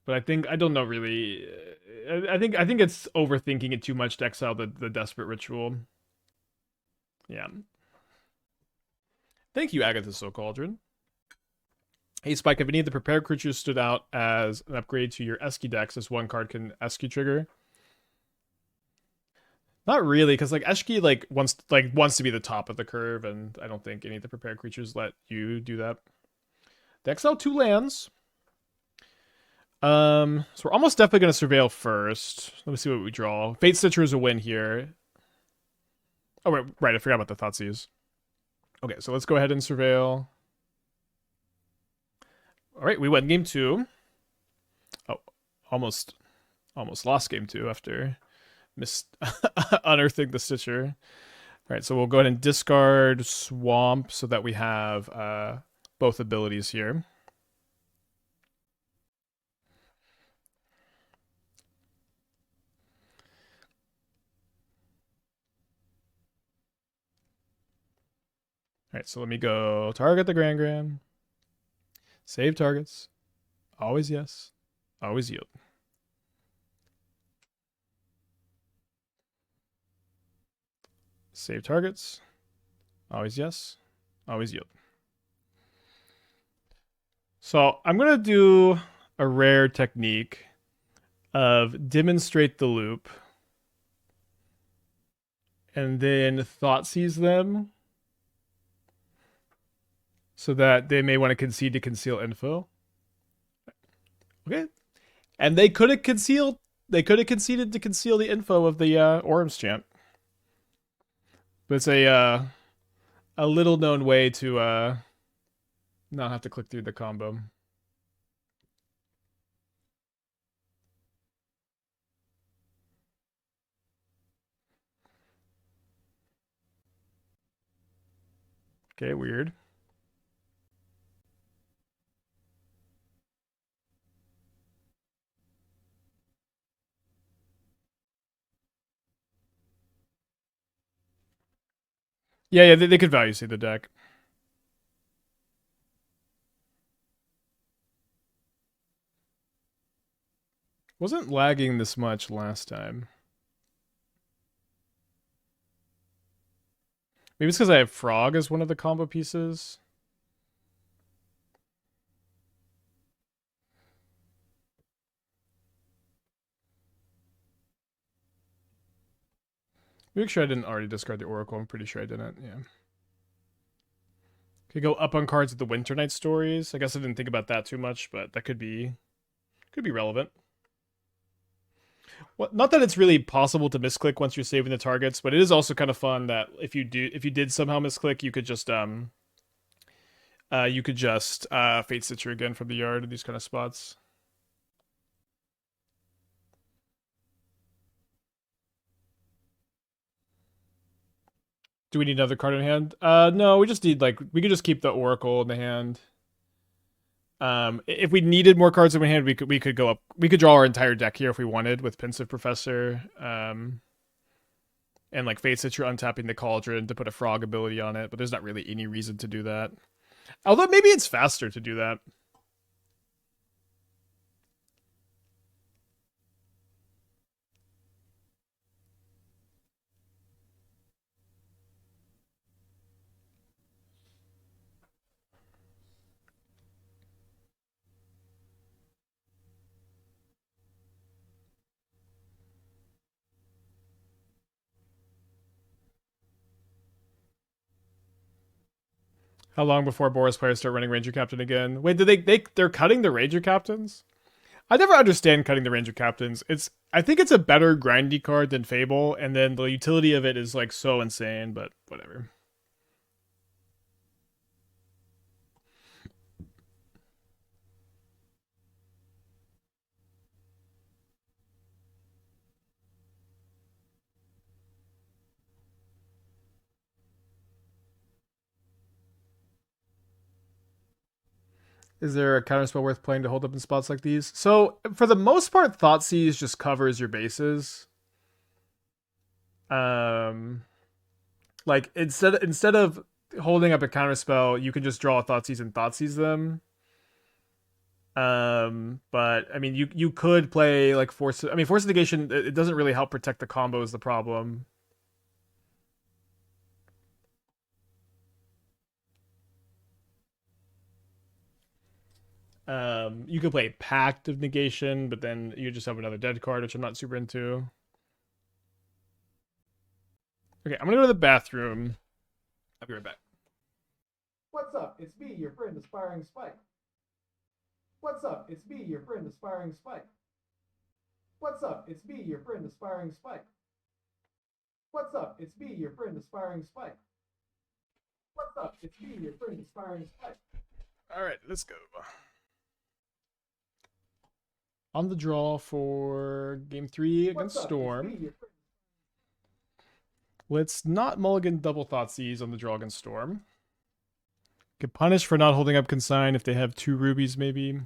But I don't know really. I think it's overthinking it too much to exile the Desperate Ritual. Yeah. Thank you, Agatha So Cauldron. Hey Spike, if any of the prepared creatures stood out as an upgrade to your Esky decks, as one card can Esky trigger. Not really, because like Eshki wants to be the top of the curve, and I don't think any of the prepared creatures let you do that. They exile 2 lands. So we're almost definitely gonna surveil first. Let me see what we draw. Fatestitcher is a win here. Oh right, I forgot about the Thoughtseize. Okay, so let's go ahead and surveil. All right, we went game 2. Oh, almost lost game 2 after unearthing the Stitcher. All right, so we'll go ahead and discard Swamp so that we have both abilities here. All right, so let me go target the Gran-Gran. Save targets. Always yes. Always yield. Save targets. Always yes. Always yield. So I'm going to do a rare technique of demonstrate the loop and then Thoughtseize them so that they may want to concede to conceal info. Okay. And they could have conceded to conceal the info of the Orm's chant. But it's a little known way to not have to click through the combo. Okay, weird. Yeah, they could value see the deck. Wasn't lagging this much last time. Maybe it's because I have Frog as one of the combo pieces. Make sure I didn't already discard the Oracle. I'm pretty sure I didn't. Yeah. Could go up on cards with the Winter Night stories. I guess I didn't think about that too much, but that could be relevant. Well, not that it's really possible to misclick once you're saving the targets, but it is also kind of fun that if you did somehow misclick, you could just Fatestitcher again from the yard in these kind of spots. Do we need another card in hand? No, we just need we could just keep the Oracle in the hand. If we needed more cards in hand, we could go up. We could draw our entire deck here if we wanted with Pensive Professor. And like Fatestitcher untapping the Cauldron to put a Frog ability on it, but there's not really any reason to do that. Although maybe it's faster to do that. How long before Boris players start running Ranger Captain again? Wait, they're cutting the Ranger Captains? I never understand cutting the Ranger Captains. I think it's a better grindy card than Fable, and then the utility of it is like so insane, but whatever. Is there a counterspell worth playing to hold up in spots like these? So for the most part, Thoughtseize just covers your bases. Like instead of holding up a counterspell, you can just draw a Thoughtseize and Thoughtseize them. But I mean, you could play like Force. I mean, Force of Negation. It doesn't really help protect the combo. Is the problem? You could play Pact of Negation, but then you just have another dead card, which I'm not super into. Okay, I'm gonna go to the bathroom. I'll be right back. What's up? It's me, your friend, Aspiring Spike. What's up? It's me, your friend, Aspiring Spike. What's up? It's me, your friend, Aspiring Spike. What's up? It's me, your friend, Aspiring Spike. What's up? It's me, your friend, Aspiring Spike. All right, let's go. On the draw for game 3 against Storm. Let's not mulligan double Thoughtseize on the draw against Storm. Get punished for not holding up Consign if they have 2 rubies, maybe.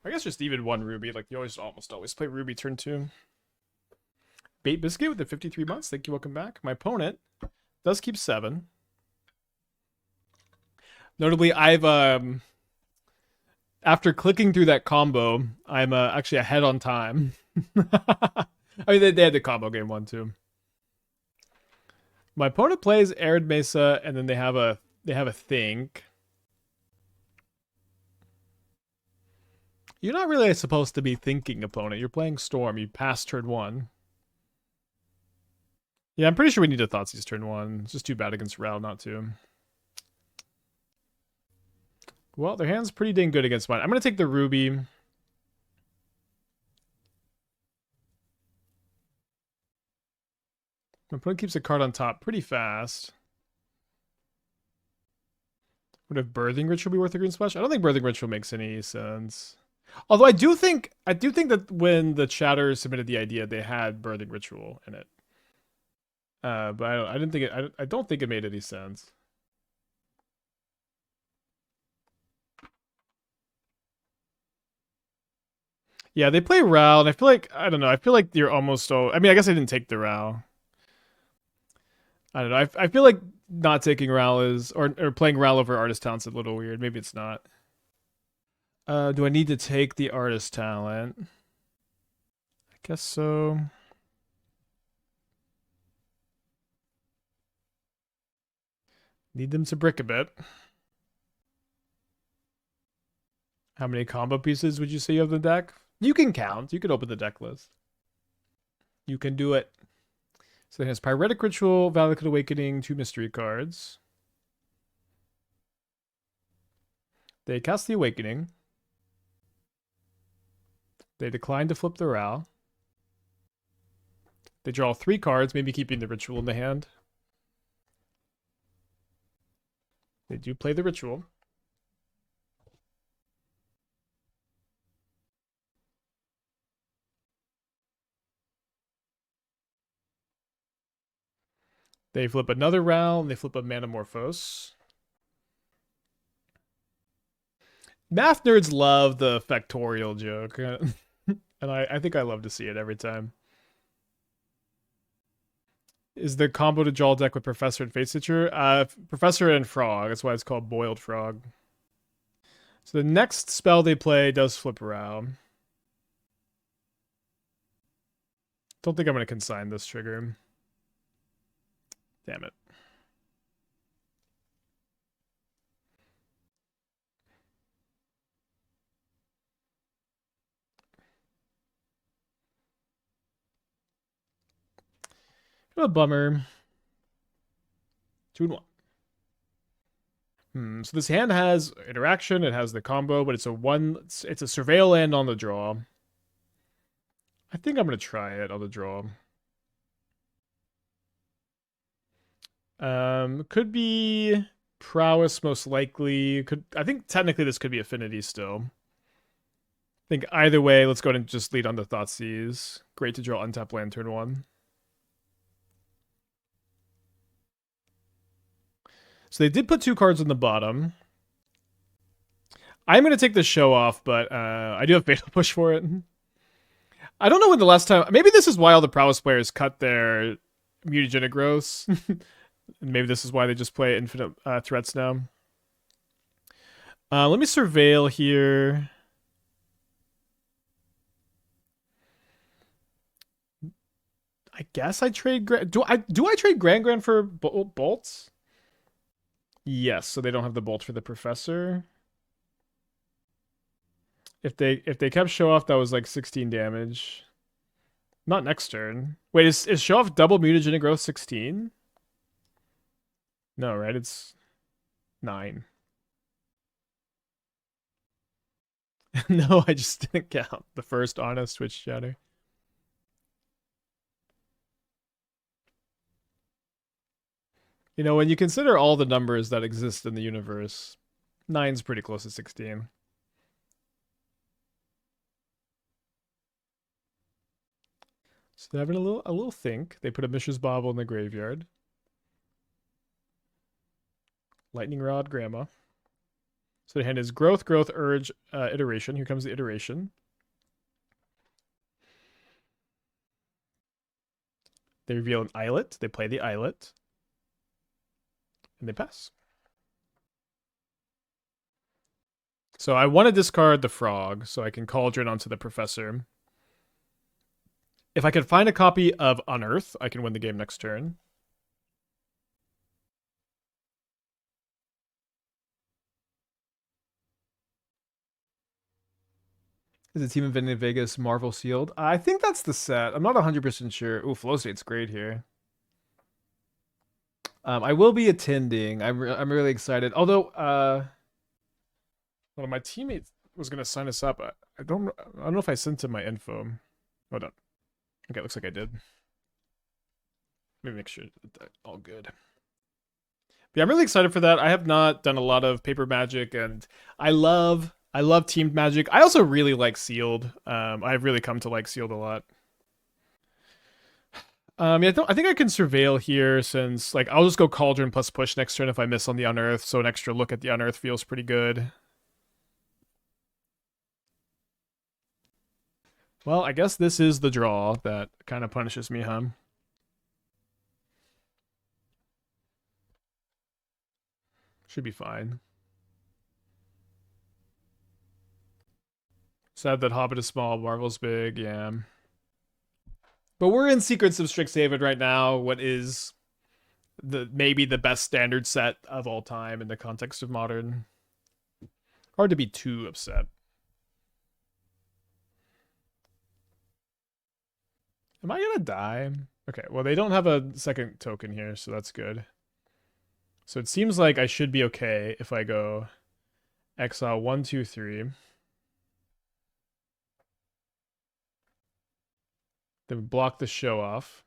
I guess just even 1 ruby. Like, you almost always play ruby turn 2. Bait Biscuit with the 53 months. Thank you, welcome back. My opponent does keep 7. Notably, I've after clicking through that combo, I'm actually ahead on time. I mean, they had the combo game 1 too. My opponent plays Arid Mesa, and then they have a think. You're not really supposed to be thinking, opponent. You're playing Storm. You passed turn 1. Yeah, I'm pretty sure we need a Thoughtseize turn 1. It's just too bad against Ral not to. Well, their hand's pretty dang good against mine. I'm going to take the Ruby. My opponent keeps a card on top pretty fast. Would have Birthing Ritual be worth a green splash? I don't think Birthing Ritual makes any sense. Although I do think that when the chatter submitted the idea, they had Birthing Ritual in it. But I don't think it made any sense. Yeah, they play Ral, and I feel like, I don't know, I feel like you're almost, I mean, I guess I didn't take the Ral. I don't know, I feel like not taking Ral is, or playing Ral over Artist Talent's a little weird. Maybe it's not. Do I need to take the Artist Talent? I guess so. Need them to brick a bit. How many combo pieces would you say you have in the deck? You can count. You can open the deck list. You can do it. So it has Pyretic Ritual, Valakut Awakening, 2 mystery cards. They cast the Awakening. They decline to flip the Ral. They draw 3 cards, maybe keeping the Ritual in the hand. They do play the Ritual. They flip another Ral, and they flip a Manamorphose. Math nerds love the factorial joke. And I think I love to see it every time. Is the combo to draw deck with Professor and Fatestitcher? Professor and Frog. That's why it's called Boiled Frog. So the next spell they play does flip around. Don't think I'm going to consign this trigger. Damn it. What a bummer. 2 and 1. So this hand has interaction, it has the combo, but it's a surveil land on the draw. I think I'm gonna try it on the draw. Could be prowess most likely. I think technically this could be affinity still. I think either way, let's go ahead and just lead on the Thoughtseize. Great to draw untap land turn 1. So they did put 2 cards on the bottom. I'm gonna take the show off, but I do have Fatal Push for it. I don't know when the last time. Maybe this is why all the prowess players cut their mutagenic growths. And maybe this is why they just play infinite threats now. Let me surveil here. I guess I trade. Do I trade Gran-Gran for bolts? Yes, so they don't have the bolt for the professor. If they kept show off, that was like 16 damage. Not next turn. Wait, is show off double mutagenic growth 16? No, right? It's 9. No, I just didn't count the first honest Twitch chatter. You know, when you consider all the numbers that exist in the universe, 9's pretty close to 16. So they're having a little think. They put a Mishra's Bauble in the graveyard. Lightning Rod, Grandma. So the hand is Growth, Growth, Urge, Iteration. Here comes the Iteration. They reveal an Islet. They play the Islet. And they pass. So I want to discard the Frog so I can Cauldron onto the Professor. If I can find a copy of Unearth, I can win the game next turn. Is the Team Infinity Vegas Marvel sealed? I think that's the set. I'm not 100% sure. Ooh, Flow State's great here. I will be attending. I'm really excited. Although, one of my teammates was gonna sign us up. I don't know if I sent him my info. Hold on. Okay, looks like I did. Let me make sure that all good. But yeah, I'm really excited for that. I have not done a lot of paper Magic, and I love teamed Magic. I also really like sealed. I've really come to like sealed a lot. Yeah, I think I can surveil here since like I'll just go Cauldron plus push next turn if I miss on the Unearth, so an extra look at the Unearth feels pretty good. Well, I guess this is the draw that kind of punishes me, huh? Should be fine. Sad that Hobbit is small, Marvel's big, yeah. But we're in Secrets of Strixhaven right now, what is maybe the best standard set of all time in the context of Modern. Hard to be too upset. Am I gonna die? Okay, well they don't have a second token here, so that's good. So it seems like I should be okay if I go exile 1, 2, 3. Then block the show off.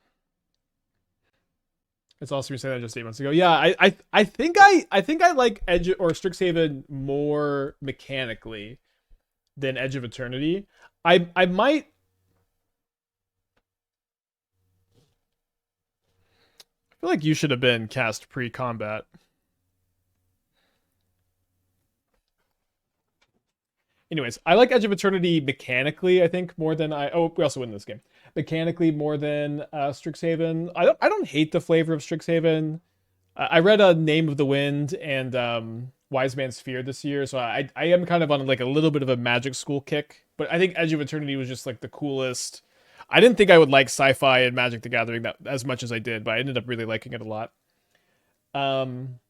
It's also you saying that just 8 months ago. Yeah, I think I like Edge or Strixhaven more mechanically than Edge of Eternity. I might. I feel like you should have been cast pre-combat. Anyways, I like Edge of Eternity mechanically. I think more than I. Oh, we also win this game mechanically more than Strixhaven. I don't hate the flavor of Strixhaven. I read a Name of the Wind and Wise Man's Fear this year, so I am kind of on like a little bit of a Magic School kick. But I think Edge of Eternity was just like the coolest. I didn't think I would like sci-fi and Magic the Gathering that as much as I did, but I ended up really liking it a lot. Um,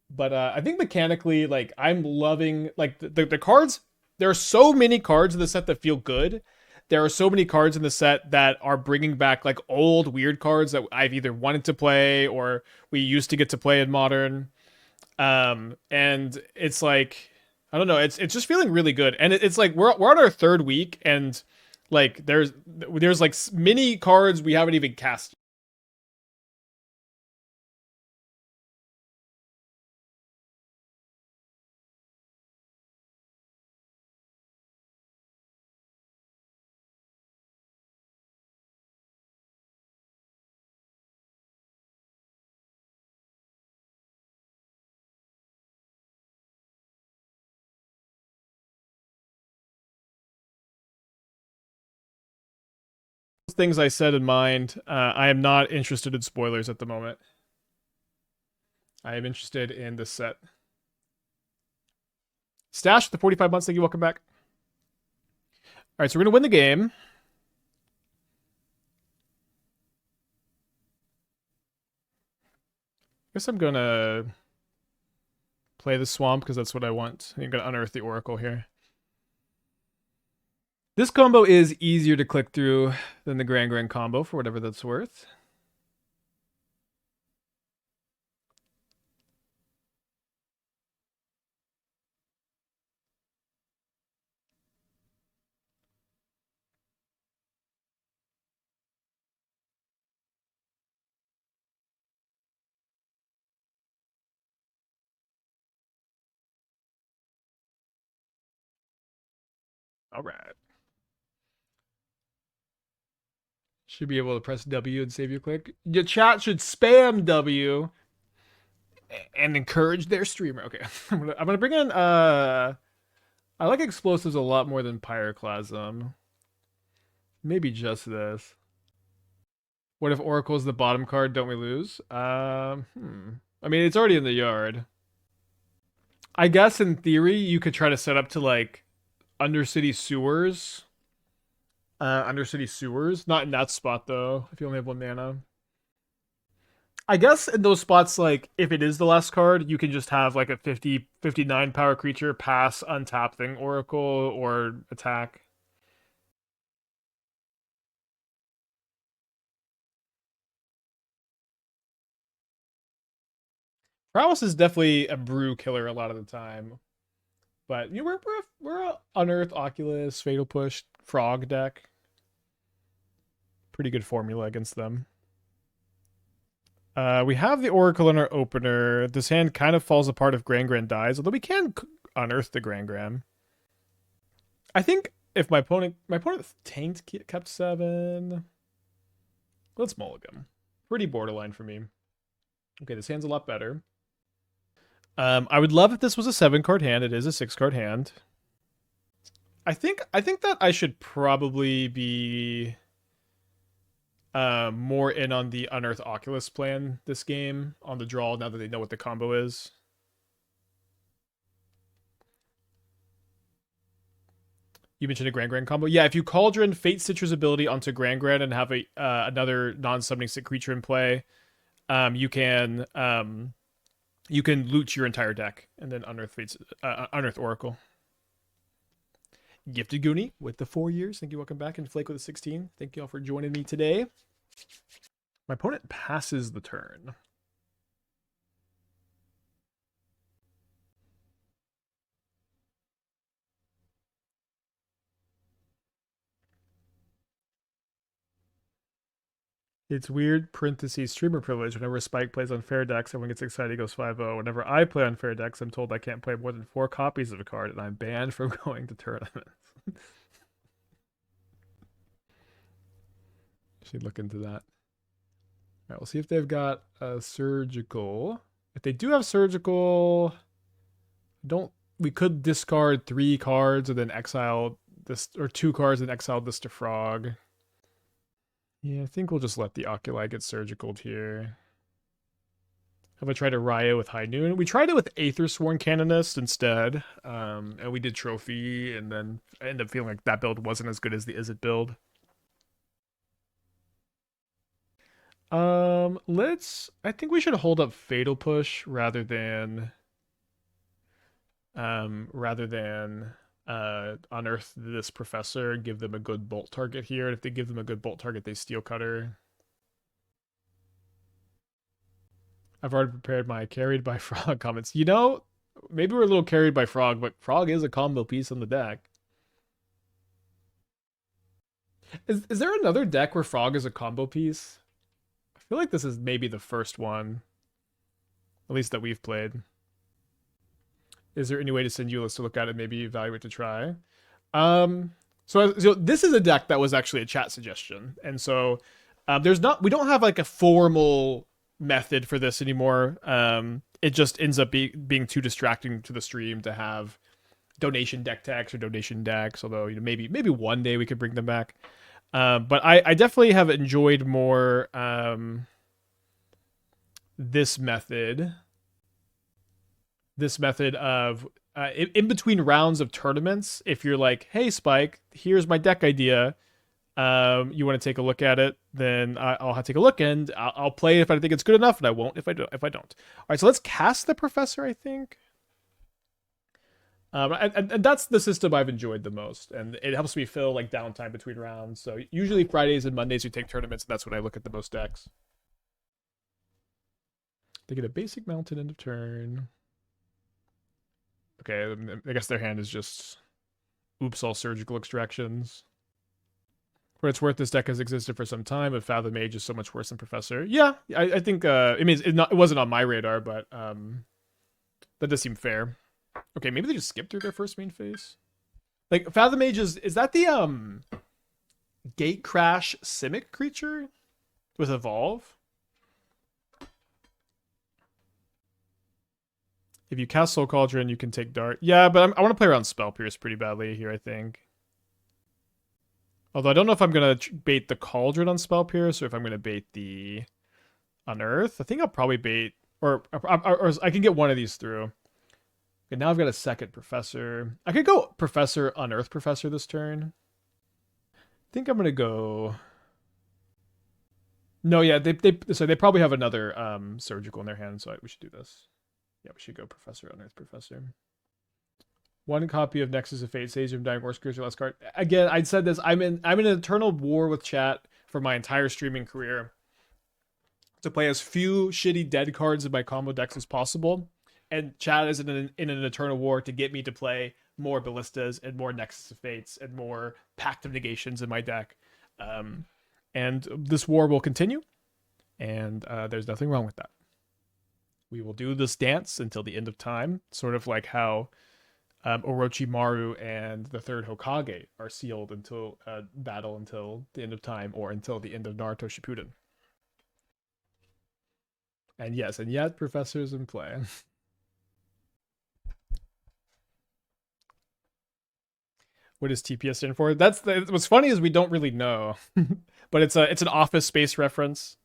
but I think mechanically, like I'm loving like the cards. There are so many cards in the set that feel good. There are so many cards in the set that are bringing back like old weird cards that I've either wanted to play or we used to get to play in Modern. And it's like I don't know, it's just feeling really good. And it's like we're on our third week, and like there's like many cards we haven't even cast things I said in mind. I am not interested in spoilers at the moment. I am interested in this set. Stash, the 45 months. Thank you. Welcome back. All right, so we're going to win the game. I guess I'm going to play the swamp because that's what I want. I'm going to unearth the Oracle here. This combo is easier to click through than the Gran-Gran combo for whatever that's worth. All right. Should be able to press W and save your click. Your chat should spam W and encourage their streamer. Okay, I'm gonna bring in I like explosives a lot more than Pyroclasm. Maybe just this. What if Oracle's the bottom card? Don't we lose? I mean, it's already in the yard. I guess in theory you could try to set up to like Undercity Sewers. Undercity Sewers. Not in that spot though, if you only have 1 mana. I guess in those spots, like, if it is the last card, you can just have like a 59 power creature pass, untap thing, Oracle, or attack. Prowess is definitely a brew killer a lot of the time. But you know, we're a Unearth, Oculus, Fatal Push, Frog deck. Pretty good formula against them. We have the Oracle in our opener. This hand kind of falls apart if Gran-Gran dies, although we can unearth the Gran-Gran. I think if my opponent tanked, kept 7. Let's mulligan. Pretty borderline for me. Okay, this hand's a lot better. I would love if this was a 7-card hand. It is a 6-card hand. I think that I should probably be more in on the Unearth Oculus plan this game on the draw now that they know what the combo is. You mentioned a Gran-Gran combo. Yeah, if you Cauldron Fatestitcher's ability onto Gran-Gran and have a another non-summoning sick creature in play, you can loot your entire deck and then Unearth Oracle. Gifted Goonie with the 4 years. Thank you. Welcome back. And Flake with the 16. Thank you all for joining me today. My opponent passes the turn. It's weird, parentheses, streamer privilege. Whenever Spike plays on fair decks, everyone gets excited, he goes 5-0. Whenever I play on fair decks, I'm told I can't play more than 4 copies of a card, and I'm banned from going to tournaments. Should look into that. All right, we'll see if they've got a surgical. If they do have surgical, we could discard 3 cards and then exile this, or 2 cards and exile this to Frog. Yeah, I think we'll just let the Oculi get surgicaled here. Have I tried a Raya with High Noon? We tried it with Aethersworn Canonist instead, and we did Trophy, and then I ended up feeling like that build wasn't as good as the Izzet build. I think we should hold up Fatal Push rather than unearth this Professor, give them a good bolt target here. And if they give them a good bolt target, they Steel Cutter. I've already prepared my carried by Frog comments. You know, maybe we're a little carried by Frog, but Frog is a combo piece on the deck. Is there another deck where Frog is a combo piece? I feel like this is maybe the first one, at least that we've played. Is there any way to send you a list to look at it, maybe evaluate to try? So this is a deck that was actually a chat suggestion, and so we don't have like a formal method for this anymore. It just ends up being too distracting to the stream to have donation deck techs or donation decks. Although maybe one day we could bring them back. But I definitely have enjoyed more this method. This method of in between rounds of tournaments, if you're like, hey Spike, here's my deck idea. You want to take a look at it, then I'll take a look and I'll play if I think it's good enough, and I won't if I don't. All right, so let's cast the professor. I think. And that's the system I've enjoyed the most, and it helps me fill like downtime between rounds. So usually Fridays and Mondays we take tournaments, and that's when I look at the most decks. They get a basic mountain end of turn. Okay, I guess their hand is just oops all surgical extractions. For its worth, this deck has existed for some time, but Fathom Mage is so much worse than Professor. Yeah, I think I mean it wasn't on my radar, but that does seem fair. Okay, maybe they just skipped through their first main phase. Like Fathom Mage is that the Gate Crash Simic creature with Evolve? If you cast Soul Cauldron, you can take Dart. Yeah, but I want to play around Spell Pierce pretty badly here, I think. Although I don't know if I'm going to bait the Cauldron on Spell Pierce or if I'm going to bait the Unearth. I think I'll probably bait... Or I can get one of these through. Okay, now I've got a second Professor. I could go Professor, Unearth Professor this turn. I think I'm going to go... No, yeah, they probably have another Surgical in their hand, so we should do this. Yeah, we should go Professor, Unearth Professor. One copy of Nexus of Fate saves from Dying Horse creature last card. Again, I'd said this. I'm in an eternal war with chat for my entire streaming career to play as few shitty dead cards in my combo decks as possible. And chat is in an eternal war to get me to play more Ballistas and more Nexus of Fates and more Pact of Negations in my deck. And this war will continue. And there's nothing wrong with that. We will do this dance until the end of time, sort of like how Orochimaru and the third Hokage are sealed until battle until the end of time or until the end of Naruto Shippuden. And yes, and yet Professor's in play. What does TPS stand for? What's funny is we don't really know, but it's an Office Space reference.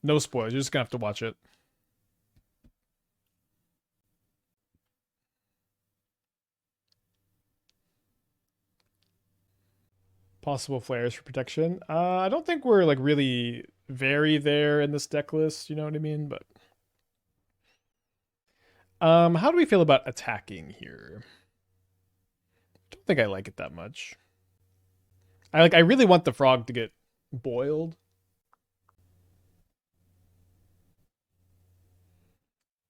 No spoilers. You're just gonna have to watch it. Possible flares for protection. I don't think we're like really very there in this deck list. You know what I mean? But how do we feel about attacking here? Don't think I like it that much. I really want the frog to get boiled.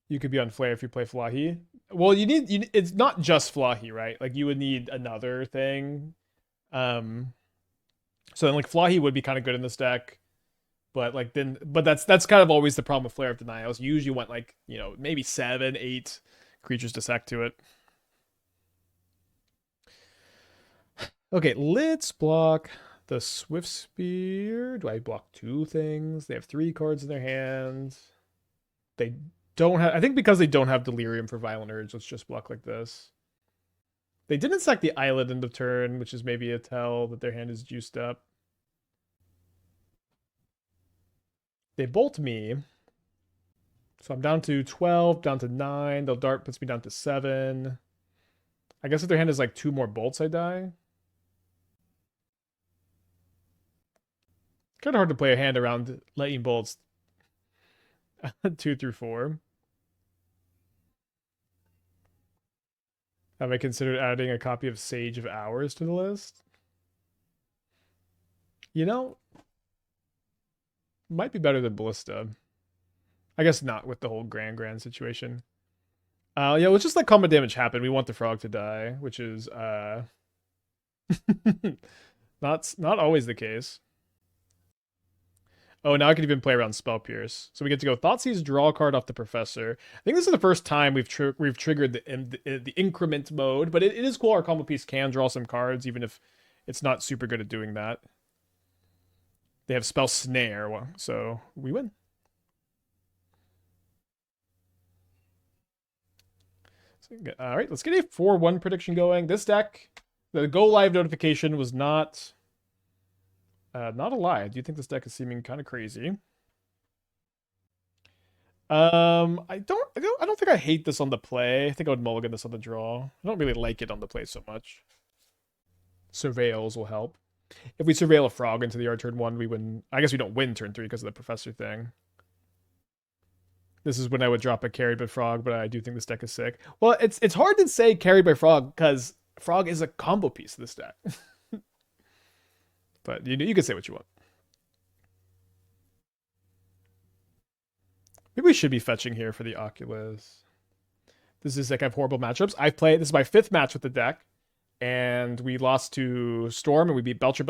You could be on flare if you play Flahi. Well, it's not just Flahi, right? Like you would need another thing. So then like Flahi would be kind of good in this deck. But that's kind of always the problem with Flare of Denials. You usually want like, maybe 7, 8 creatures to sack to it. Okay, let's block the Swift Spear. Do I block 2 things? They have 3 cards in their hands. They don't have... I think because they don't have Delirium for Violent Urge, let's just block like this. They didn't sack the Islet end of turn, which is maybe a tell that their hand is juiced up. They bolt me. So I'm down to 12, down to 9. They'll dart, puts me down to 7. I guess if their hand is like 2 more bolts, I die. Kind of hard to play a hand around lightning bolts 2 through 4. Have I considered adding a copy of Sage of Hours to the list? Might be better than Ballista. I guess not with the whole Gran-Gran situation. Yeah, let's just let combat damage happen. We want the frog to die, which is not always the case. Oh, now I can even play around Spell Pierce. So we get to go Thoughtseize, draw a card off the Professor. I think this is the first time we've triggered the increment mode, but it is cool. Our combo piece can draw some cards, even if it's not super good at doing that. They have Spell Snare, so we win. All right, let's get a 4-1 prediction going. This deck, the go live notification was not Not a lie. I do think this deck is seeming kind of crazy. I don't think I hate this on the play. I think I would mulligan this on the draw. I don't really like it on the play so much. Surveils will help. If we surveil a frog into the yard turn 1, we win. I guess we don't win turn 3 because of the professor thing. This is when I would drop a carried by frog, but I do think this deck is sick. Well, it's hard to say carried by frog because frog is a combo piece of this deck. But you can say what you want. Maybe we should be fetching here for the Oculus. This is like I have horrible matchups. This is my 5th match with the deck, and we lost to Storm, and we beat Belcher,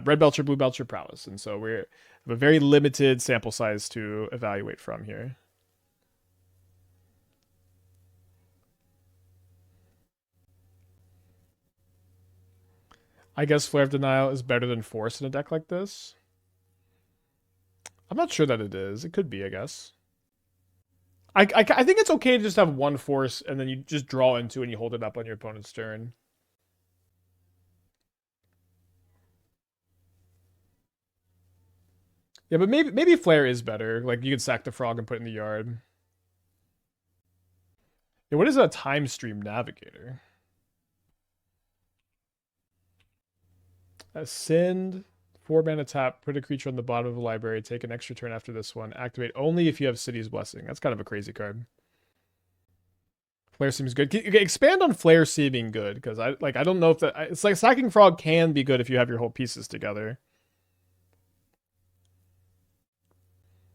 Red Belcher, Blue Belcher, Prowess, and so we have a very limited sample size to evaluate from here. I guess Flare of Denial is better than Force in a deck like this. I'm not sure that it is. It could be, I guess. I think it's okay to just have one Force and then you just draw into and you hold it up on your opponent's turn. Yeah, but maybe Flare is better. Like, you could sack the frog and put it in the yard. Yeah, what is a Time Stream Navigator? Ascend, 4 mana tap, put a creature on the bottom of the library, take an extra turn after this one. Activate only if you have City's Blessing. That's kind of a crazy card. Flare seems good. Expand on Flare seeming good, because I don't know if that... It's like sacking frog can be good if you have your whole pieces together.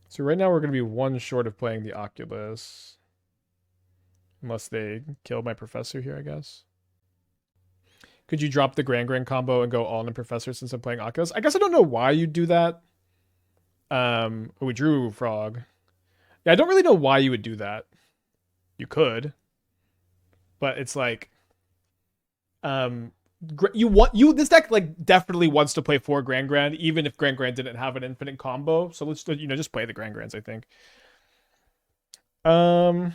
So right now we're going to be one short of playing the Oculus. Unless they kill my professor here, I guess. Could you drop the Gran-Gran combo and go all in Professor since I'm playing Oculus? I guess I don't know why you'd do that. We drew Frog. Yeah, I don't really know why you would do that. You could. But it's like... this deck like definitely wants to play 4 Gran-Gran, even if Gran-Gran didn't have an infinite combo. So let's just play the Gran-Grans, I think. So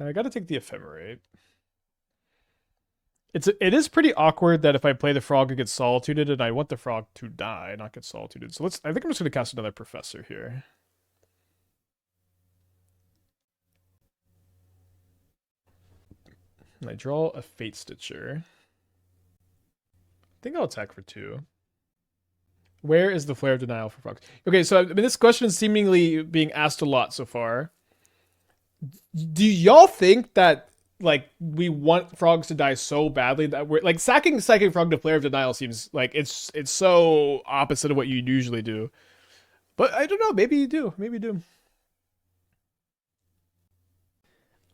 I gotta take the Ephemerate. It is pretty awkward that if I play the frog it gets solituded, and I want the frog to die, not get solituded. So I think I'm just gonna cast another Professor here. And I draw a Fatestitcher. I think I'll attack for 2. Where is the Flare of Denial for frogs? Okay, so I mean, this question is seemingly being asked a lot so far. Do y'all think that like we want frogs to die so badly that we're like sacking frog to Flare of Denial seems like it's so opposite of what you usually do. But I don't know, maybe you do. Maybe you do.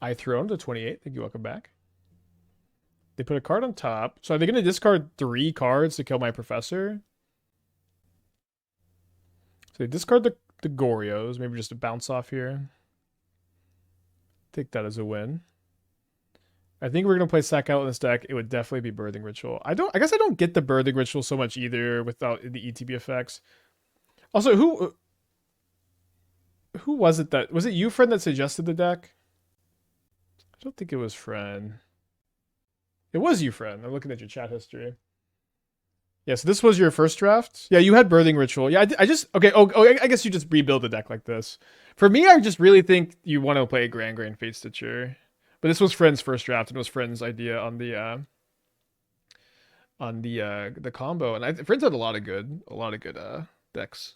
I thrown to 28. Thank you, welcome back. They put a card on top. So are they gonna discard 3 cards to kill my professor? So they discard the Gorios, maybe just a bounce off here. Take that as a win. I think we're gonna play sack out in this deck. It would definitely be Birthing Ritual. I guess I don't get the Birthing Ritual so much either without the ETB effects. Also, who was it you, friend, that suggested the deck? I don't think it was friend. It was you, friend. I'm looking at your chat history. Yeah, so this was your first draft? Yeah, you had Birthing Ritual. Yeah, I just... Okay, I guess you just rebuild the deck like this. For me, I just really think you want to play Gran-Gran Fatestitcher. But this was Friend's first draft, and it was Friend's idea on the combo. And Friend's had a lot of good decks.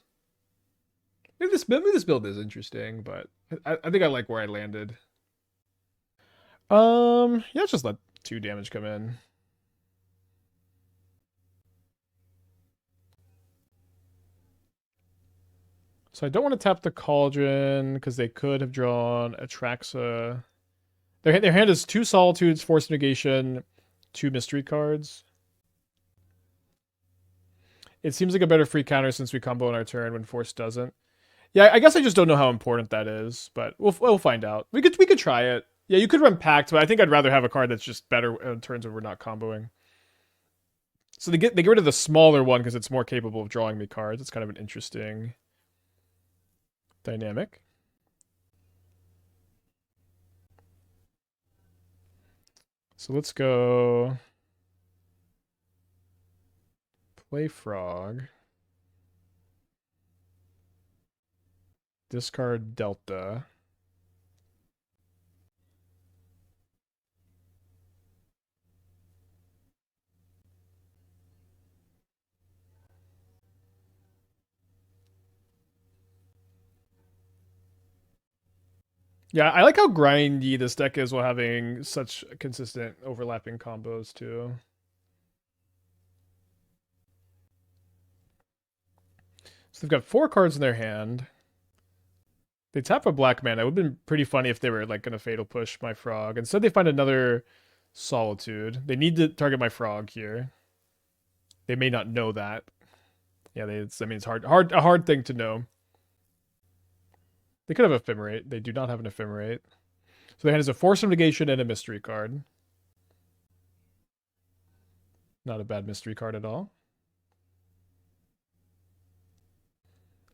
Maybe this build is interesting, but I think I like where I landed. Yeah, just let 2 damage come in. So I don't want to tap the Cauldron because they could have drawn Atraxa. Their hand is 2 Solitudes, Force of Negation, 2 Mystery cards. It seems like a better free counter since we combo on our turn when Force doesn't. Yeah, I guess I just don't know how important that is, but we'll find out. We could try it. Yeah, you could run Pact, but I think I'd rather have a card that's just better in terms of we're not comboing. So they get rid of the smaller one because it's more capable of drawing me cards. It's kind of an interesting dynamic. So let's go Play Frog. Discard Delta. Yeah, I like how grindy this deck is while having such consistent overlapping combos too. So they've got 4 cards in their hand. They tap a black mana. It would have been pretty funny if they were like gonna fatal push my frog. Instead they find another Solitude. They need to target my frog here. They may not know that. Yeah, I mean it's a hard thing to know. They could have Ephemerate. They do not have an Ephemerate. So their hand is a Force of Negation and a Mystery card. Not a bad Mystery card at all.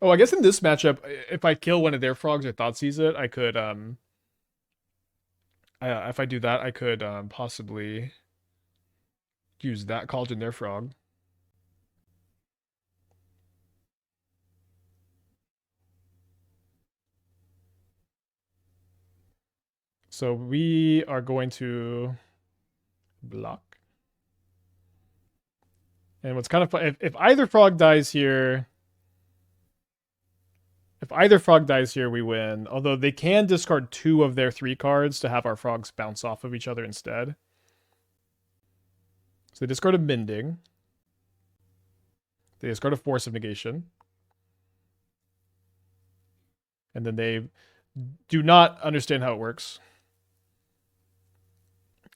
Oh, I guess in this matchup, if I kill one of their frogs or Thoughtseize it, I could if I do that, I could possibly use that Cauldron their frog. So we are going to block. And what's kind of fun, if either frog dies here, we win. Although they can discard 2 of their 3 cards to have our frogs bounce off of each other instead. So they discard a Mending. They discard a Force of Negation. And then they do not understand how it works.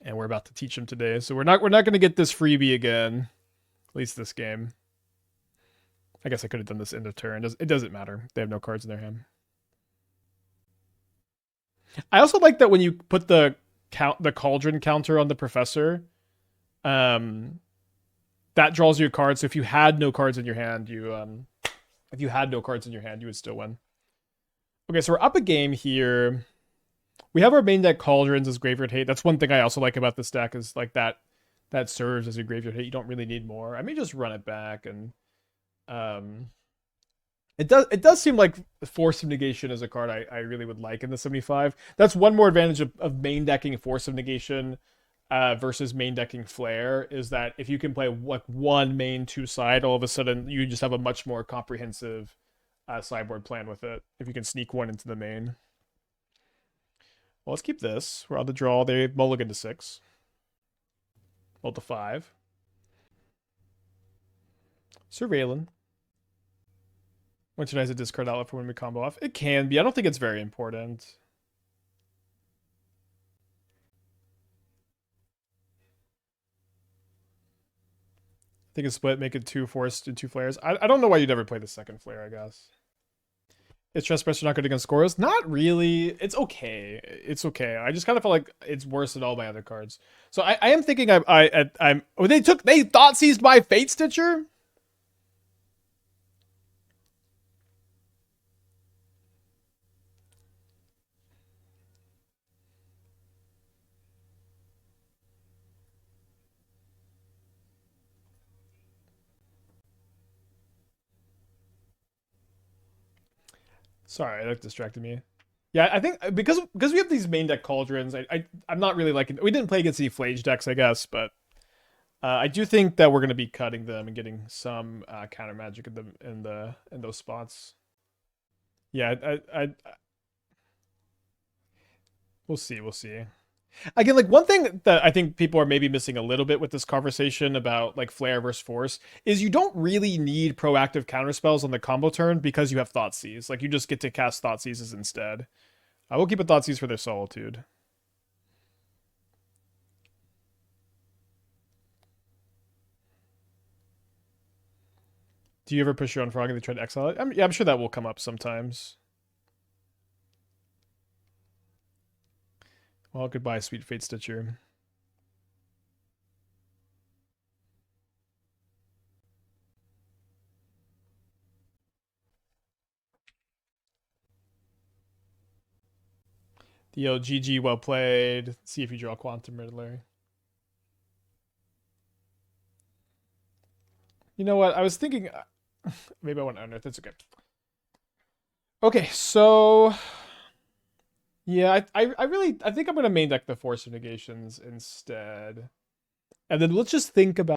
And we're about to teach them today. So we're not going to get this freebie again. At least this game. I guess I could have done this end of turn. It doesn't matter. They have no cards in their hand. I also like that when you put the Cauldron counter on the Professor, that draws you a card. So if you had no cards in your hand, you would still win. Okay, so we're up a game here. We have our main deck Cauldrons as Graveyard Hate. That's one thing I also like about this deck is like that serves as your Graveyard Hate. You don't really need more. I may just run it back and it does seem like Force of Negation is a card I really would like in the 75. That's one more advantage of main decking Force of Negation versus main decking Flare is that if you can play like one main 2 side, all of a sudden you just have a much more comprehensive sideboard plan with it if you can sneak one into the main. Well, let's keep this. We're on the draw. They mulligan to 6. Roll to 5. Surveilling. Winterize a discard outlet for when we combo off. It can be. I don't think it's very important. I think it's split, make it 2 forced and 2 flares. I don't know why you'd ever play the second flare, I guess. Is Trespasser not good against scorers? Not really. It's okay. It's okay. I just kind of felt like it's worse than all my other cards. So I am thinking I'm. Oh, they Thoughtseized my Fatestitcher? Sorry, that distracted me. Yeah, I think because we have these main deck Cauldrons, I'm not really liking. We didn't play against any Flage decks, I guess, but I do think that we're going to be cutting them and getting some counter magic in those spots. Yeah, we'll see. We'll see. Again, like one thing that I think people are maybe missing a little bit with this conversation about like Flare versus Force is you don't really need proactive counterspells on the combo turn because you have Thoughtseize. Like you just get to cast Thoughtseizes instead. I will keep a Thoughtseize for their Solitude. Do you ever push your own frog and they try to exile it? I'm sure that will come up sometimes. Well, goodbye, sweet Fatestitcher. Yo, GG, well played. See if you draw Quantum Riddler. You know what? I was thinking maybe I want to Unearth. That's okay. Okay, so yeah, I think I'm gonna main deck the Force of Negations instead. And then let's just think about